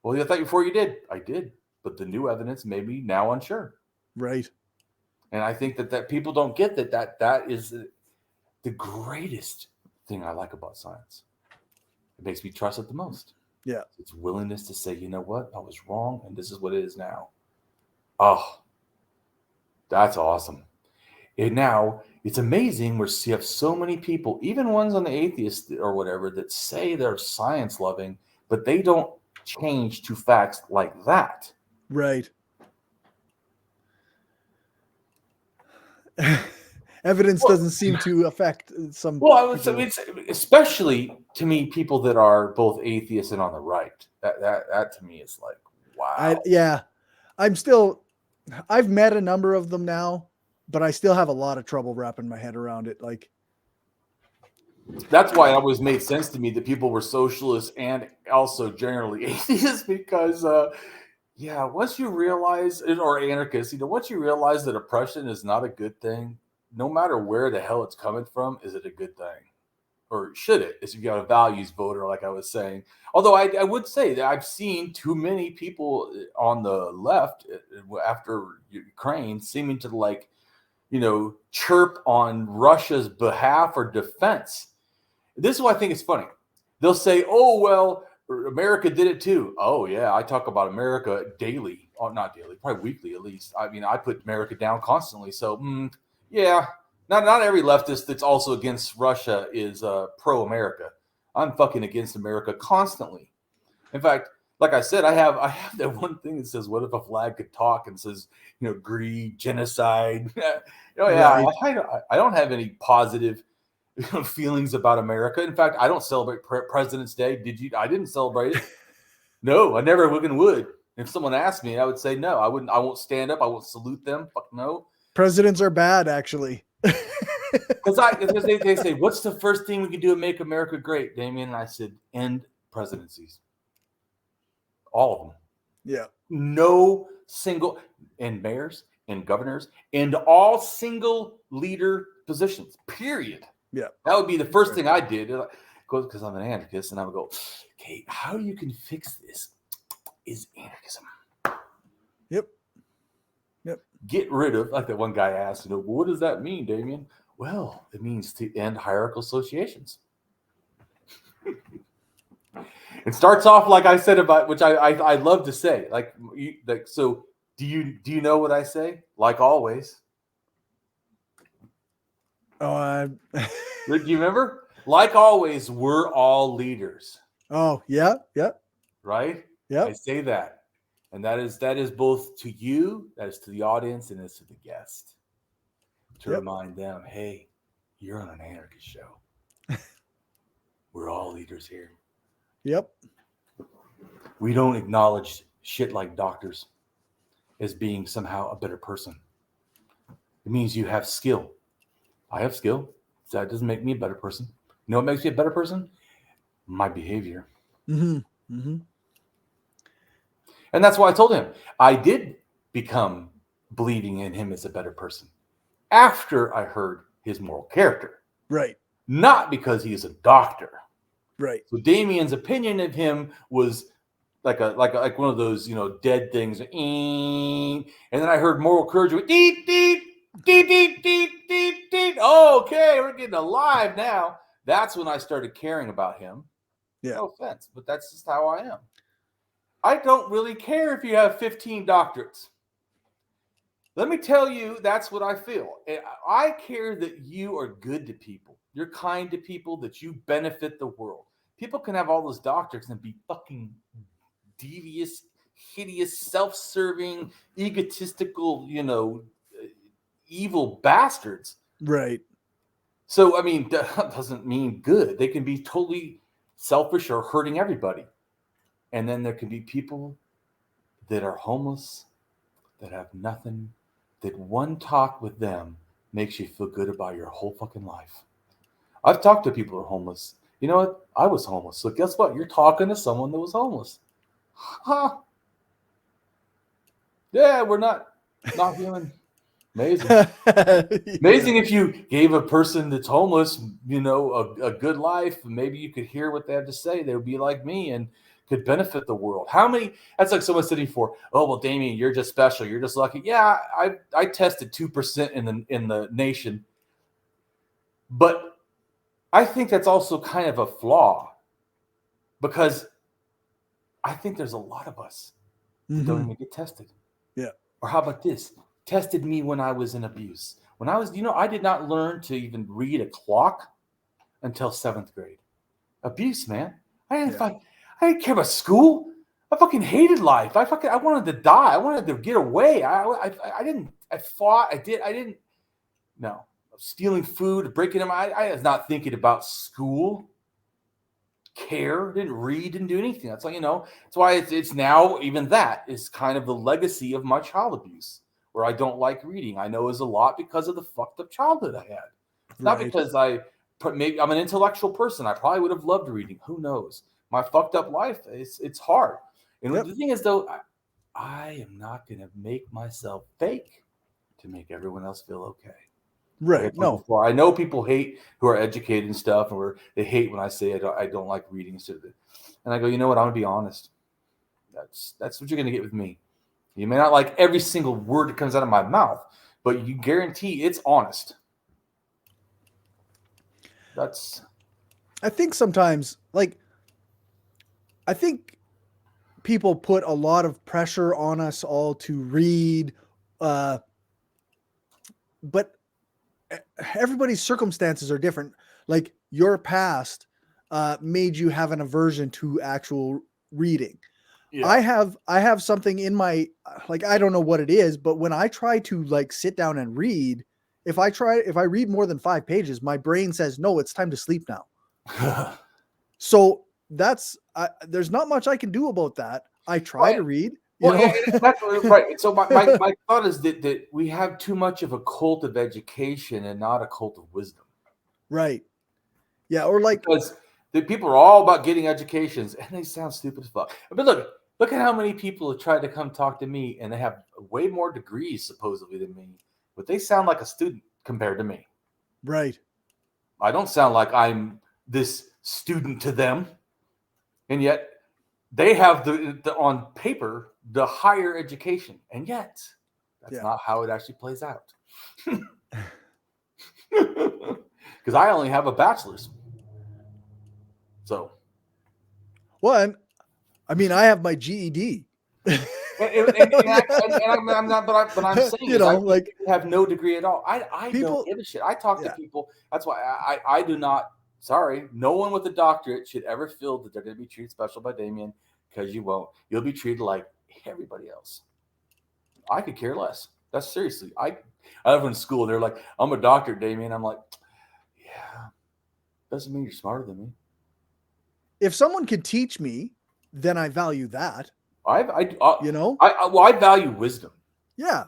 Well, I thought before you did. I did. But the new evidence made me now unsure. Right. And I think that people don't get that is the greatest thing I like about science. It makes me trust it the most. Yeah. It's willingness to say, you know what, I was wrong, and this is what it is now. Oh, that's awesome. And now it's amazing where you have so many people, even ones on the atheist or whatever, that say they're science loving, but they don't change to facts like that. Right. Evidence doesn't seem to affect some. Well, I would say it's especially to me people that are both atheists and on the right. That to me is like, wow. I've met a number of them now, but I still have a lot of trouble wrapping my head around it. Like, that's why it always made sense to me that people were socialists and also generally atheists, because once you realize, or anarchists, once you realize that oppression is not a good thing, no matter where the hell it's coming from, is it a good thing? Or should it? If you got a values voter, like I was saying. Although I would say that I've seen too many people on the left after Ukraine seeming to chirp on Russia's behalf or defense. This is what I think is funny. They'll say, oh, well, America did it too. Oh, yeah, I talk about America daily. Oh, not daily, probably weekly at least. I mean, I put America down constantly. So, yeah, not every leftist that's also against Russia is pro-America. I'm fucking against America constantly. In fact, like I said, I have that one thing that says, what if a flag could talk, and says, greed, genocide. Right. I don't have any positive feelings about America. In fact, I don't celebrate President's Day. Did you? I didn't celebrate it. No, I never would. If someone asked me, I would say no. I wouldn't. I won't stand up. I won't salute them. Fuck no. Presidents are bad, actually. Because they say, what's the first thing we can do to make America great, Damien? And I said, end presidencies. All of them. Yeah. No single, and mayors and governors and all single leader positions, period. Yeah. That would be the first thing I did, because I'm an anarchist, and I would go, okay, how you can fix this is anarchism. Yep. Get rid of, like that one guy asked, what does that mean, Damien? Well, it means to end hierarchical associations. It starts off like I said about, which I love to say, so do you know what I say? Like always. Oh, do you remember? Like always, we're all leaders. Oh, yeah. Right? Yeah. I say that. And that is both to you, that is to the audience, and it's to the guest. To remind them, hey, you're on an anarchist show. We're all leaders here. Yep. We don't acknowledge shit like doctors as being somehow a better person. It means you have skill. I have skill. So that doesn't make me a better person. You know what makes me a better person? My behavior. Mm-hmm. Mm-hmm. And that's why I told him I did become believing in him as a better person after I heard his moral character. Right. not because he is a doctor. Right. So Damien's opinion of him was like one of those, dead things. And then I heard moral courage with deep, deep, deep, deep, deep, deep, deep. Oh, okay, we're getting alive now. That's when I started caring about him. Yeah. No offense, but that's just how I am. I don't really care if you have 15 doctorates. Let me tell you, that's what I feel. I care that you are good to people. You're kind to people, that you benefit the world. People can have all those doctorates and be fucking devious, hideous, self-serving, egotistical, evil bastards. Right. So, I mean, that doesn't mean good. They can be totally selfish or hurting everybody. And then there can be people that are homeless, that have nothing, that one talk with them makes you feel good about your whole fucking life. I've talked to people who are homeless. You know what? I was homeless. So guess what? You're talking to someone that was homeless. Huh? Yeah, we're not human. Amazing. Amazing if you gave a person that's homeless, a good life. Maybe you could hear what they have to say. They would be like me and could benefit the world. That's like someone sitting for, oh, well, Damien, you're just special. You're just lucky. Yeah, I tested 2% in the nation. But I think that's also kind of a flaw, because I think there's a lot of us that don't even get tested. Yeah. Or how about this? Tested me when I was in abuse. When I was, I did not learn to even read a clock until 7th grade. Abuse, man. I didn't care about school. I fucking hated life. I wanted to die. I wanted to get away. I fought. No. Stealing food, breaking them. I was not thinking about school. Didn't read, didn't do anything. That's all, That's why it's now, even that is kind of the legacy of my child abuse, where I don't like reading. I know is a lot because of the fucked up childhood I had. It's not because maybe I'm an intellectual person. I probably would have loved reading. Who knows? My fucked up life, it's hard. And the thing is, though, I am not going to make myself fake to make everyone else feel okay. Right. No. I know people hate who are educated and stuff, or they hate when I say I don't like reading. And I go, you know what? I'm going to be honest. That's what you're going to get with me. You may not like every single word that comes out of my mouth, but you guarantee it's honest. I think sometimes, I think people put a lot of pressure on us all to read, but everybody's circumstances are different. Like your past made you have an aversion to actual reading. Yeah. I have something in my, I don't know what it is, but when I try to sit down and read, if I read more than 5 pages, my brain says, no, it's time to sleep now. So there's not much I can do about that. I try to read. That's right. So my thought is that we have too much of a cult of education and not a cult of wisdom. Right. Yeah. Or because the people are all about getting educations, and they sound stupid as fuck. But look at how many people have tried to come talk to me, and they have way more degrees supposedly than me, but they sound like a student compared to me. Right. I don't sound like I'm this student to them, and yet they have the on paper the higher education, and yet that's not how it actually plays out. Because I only have a bachelor's. So, well, I mean, I have my GED. I'm not, but I'm saying I have no degree at all. I don't give a shit. I talk to people. That's why I do not. Sorry, no one with a doctorate should ever feel that they're going to be treated special by Damien, because you won't. You'll be treated like everybody else. I could care less. That's seriously. I was in school. They're like, I'm a doctor, Damien. I'm like, yeah, doesn't mean you're smarter than me. If someone could teach me, then I value that. I value wisdom. Yeah.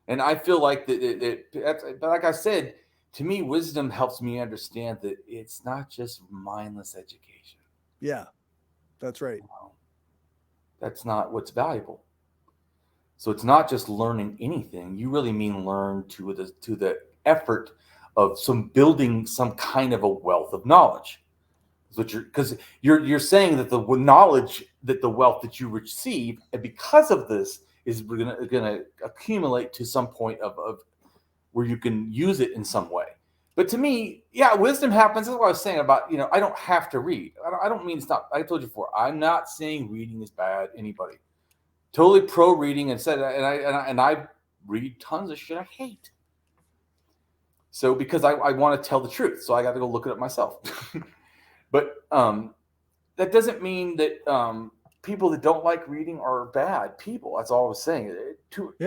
And I feel like but like I said, to me, wisdom helps me understand that it's not just mindless education. Yeah, that's right. That's not what's valuable. So it's not just learning anything. You really mean learn to the effort some building some kind of a wealth of knowledge. Because you're saying that the knowledge, that the wealth that you receive, and because of this, is gonna accumulate to some point of where you can use it in some way. But to me, yeah, wisdom happens. That's what I was saying about, I don't have to read. I don't mean stop. I told you before, I'm not saying reading is bad. Anybody, totally pro reading, and said, and I read tons of shit I hate. So because I want to tell the truth, so I got to go look it up myself. But that doesn't mean that people that don't like reading are bad people. That's all I was saying.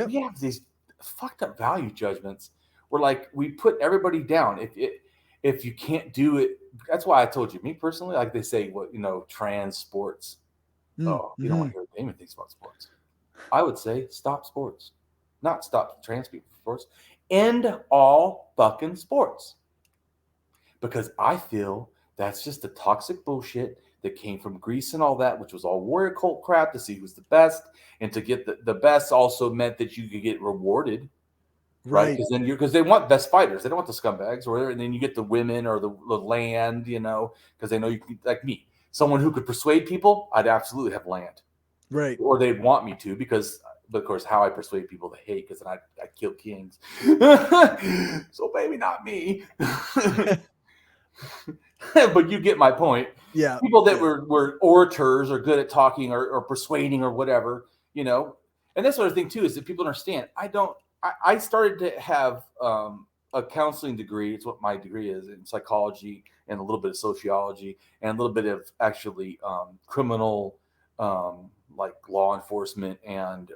We have these fucked up value judgments where, like, we put everybody down. If you can't do it, that's why I told you. Me personally, like they say, trans sports. Oh, you don't want to hear what Damien thinks about sports. I would say stop sports, not stop trans people sports. End all fucking sports, because I feel that's just the toxic bullshit that came from Greece and all that, which was all warrior cult crap to see who's the best. And to get the best also meant that you could get rewarded. Right. Because they want best fighters. They don't want the scumbags. And then you get the women or the land, because they know you can, like me, someone who could persuade people, I'd absolutely have land. Right. Or they'd want me to, but of course, how I persuade people to hate, because then I kill kings. So maybe not me. But you get my point. Yeah. People that were orators or good at talking or persuading or whatever, And that's sort of thing too, is that people understand. I started to have a counseling degree. It's what my degree is, in psychology and a little bit of sociology and a little bit of actually criminal, like law enforcement and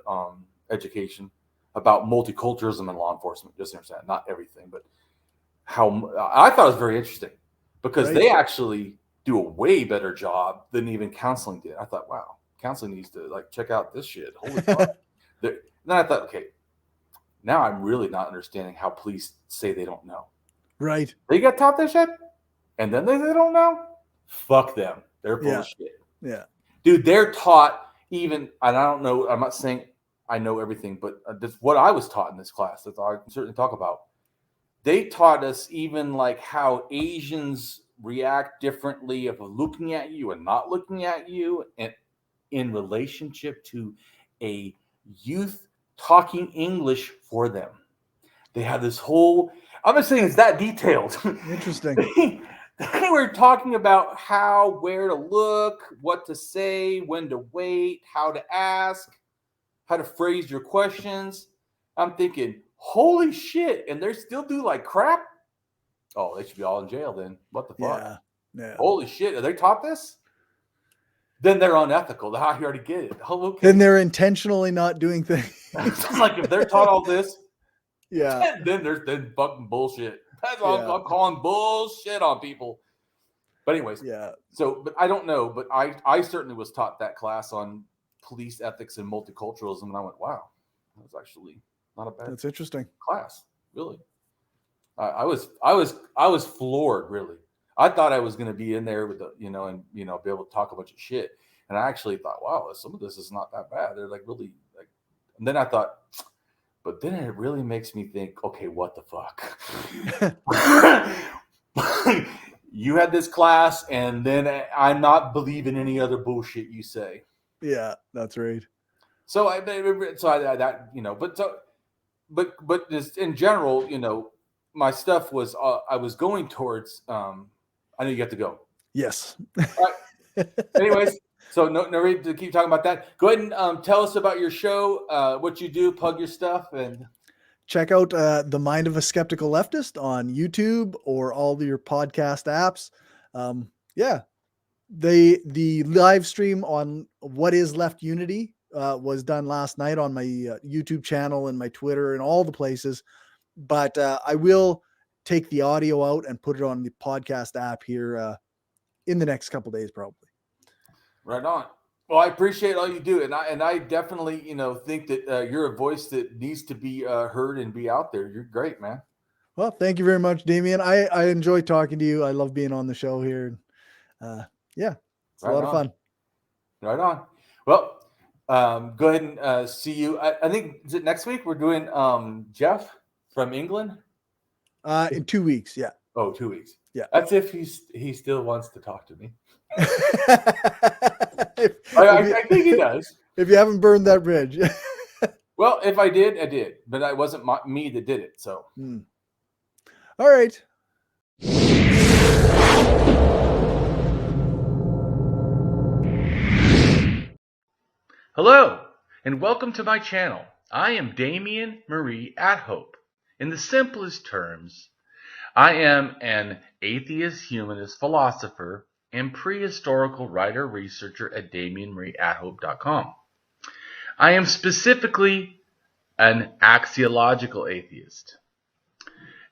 education, about multiculturalism and law enforcement. Just understand, not everything, but how I thought it was very interesting. Because they actually do a way better job than even counseling did. I thought, wow, counseling needs to check out this shit. Holy fuck. Then I thought, okay, now I'm really not understanding how police say they don't know. Right. They got taught this shit, and then they don't know? Fuck them. They're full of shit. Yeah. Dude, they're taught even, and I don't know, I'm not saying I know everything, but that's what I was taught in this class. That's all I can certainly talk about. They taught us even how Asians react differently of looking at you and not looking at you, and in relationship to a youth talking English for them. They have this whole, I'm not saying it's that detailed. Interesting. They were talking about where to look, what to say, when to wait, how to ask, how to phrase your questions. I'm thinking, holy shit, and they still do crap? Oh, they should be all in jail then. What the fuck? Yeah. Holy shit, are they taught this? Then they're unethical. I already get it. Oh, okay. Then they're intentionally not doing things. If they're taught all this, then there's fucking bullshit. That's all I'm calling bullshit on people. But anyways, but I don't know, but I certainly was taught that class on police ethics and multiculturalism, and I went, wow, that was actually not a bad. That's interesting class, really. I was floored, really. I thought I was going to be in there with the, and be able to talk a bunch of shit, and I actually thought, wow, some of this is not that bad. They're really and then I thought, but then it really makes me think, okay, what the fuck? You had this class, and then I'm not believing any other bullshit you say. Yeah, that's right. But just in general, my stuff was, I was going towards, I know you got to go. Yes. All right. Anyways, so no reason to keep talking about that. Go ahead and tell us about your show, what you do, plug your stuff, and check out The Mind of a Skeptical Leftist on YouTube or all your podcast apps. The live stream on What is Left Unity was done last night on my YouTube channel and my Twitter and all the places. But I will take the audio out and put it on the podcast app here in the next couple of days, probably. Right on. Well, I appreciate all you do, and I definitely think that you're a voice that needs to be heard and be out there. You're great, man. Well, thank you very much, Damien. I enjoy talking to you. I love being on the show here. It's a lot of fun. Right on. Well, go ahead and see you. I think, is it next week? We're doing Jeff from England. In 2 weeks, yeah. Oh, 2 weeks. Yeah. That's if he still wants to talk to me. if I think he does. If you haven't burned that bridge. Well, if I did, I did. But it wasn't me that did it. So. All right. Hello, and welcome to my channel. I am Damien Marie AtHope. In the simplest terms, I am an atheist-humanist philosopher and prehistorical writer-researcher at DamienMarieAtHope.com. I am specifically an axiological atheist.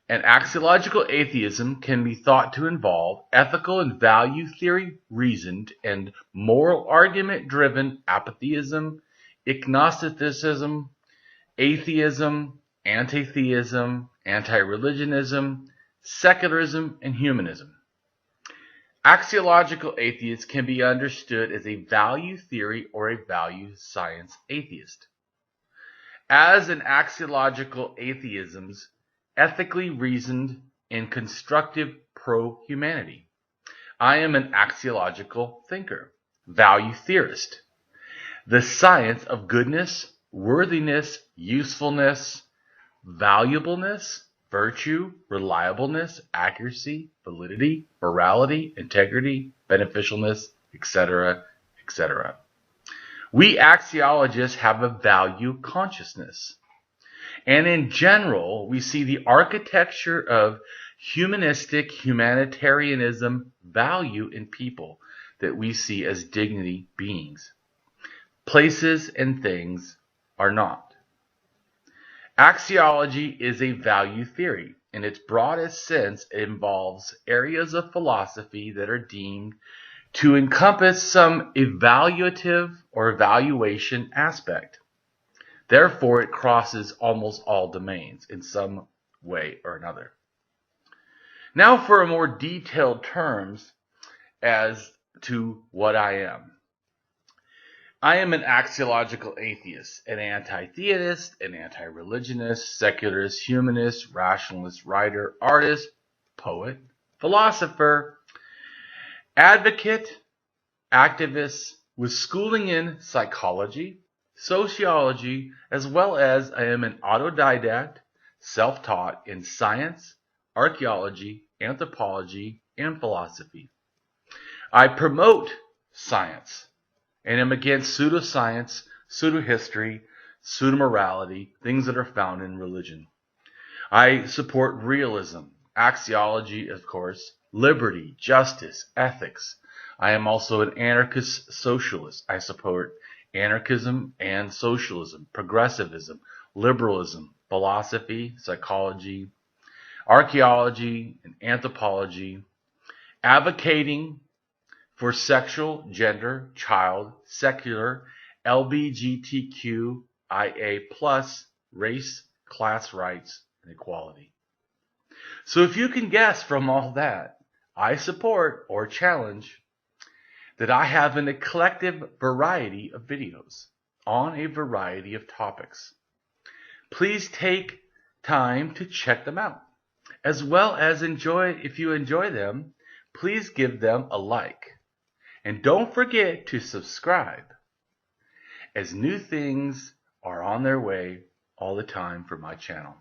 An axiological atheism can be thought to involve ethical and value theory reasoned and moral argument driven apatheism, agnosticism, atheism, antitheism, antireligionism, secularism, and humanism. Axiological atheists can be understood as a value theory or a value science atheist. As an axiological atheism's ethically reasoned and constructive pro-humanity, I am an axiological thinker, value theorist. The science of goodness, worthiness, usefulness, valuableness, virtue, reliableness, accuracy, validity, morality, integrity, beneficialness, etc., etc. We axiologists have a value consciousness. And in general, we see the architecture of humanistic humanitarianism value in people that we see as dignity beings. Places and things are not. Axiology is a value theory. In its broadest sense, it involves areas of philosophy that are deemed to encompass some evaluative or evaluation aspect. Therefore, it crosses almost all domains in some way or another. Now for a more detailed terms as to what I am. I am an axiological atheist, an anti-theist, an anti-religionist, secularist, humanist, rationalist, writer, artist, poet, philosopher, advocate, activist with schooling in psychology, sociology, as well as I am an autodidact, self-taught in science, archaeology, anthropology, and philosophy. I promote science and am against pseudoscience, pseudo-history, pseudo-morality, things that are found in religion. I support realism, axiology, of course, liberty, justice, ethics. I am also an anarchist socialist. I support anarchism and socialism, progressivism, liberalism, philosophy, psychology, archaeology, and anthropology, advocating for sexual, gender, child, secular, LGBTQIA+, race, class rights, and equality. So if you can guess from all that, I support or challenge that I have an eclectic variety of videos on a variety of topics. Please take time to check them out, as well as if you enjoy them, please give them a like. And don't forget to subscribe, as new things are on their way all the time for my channel.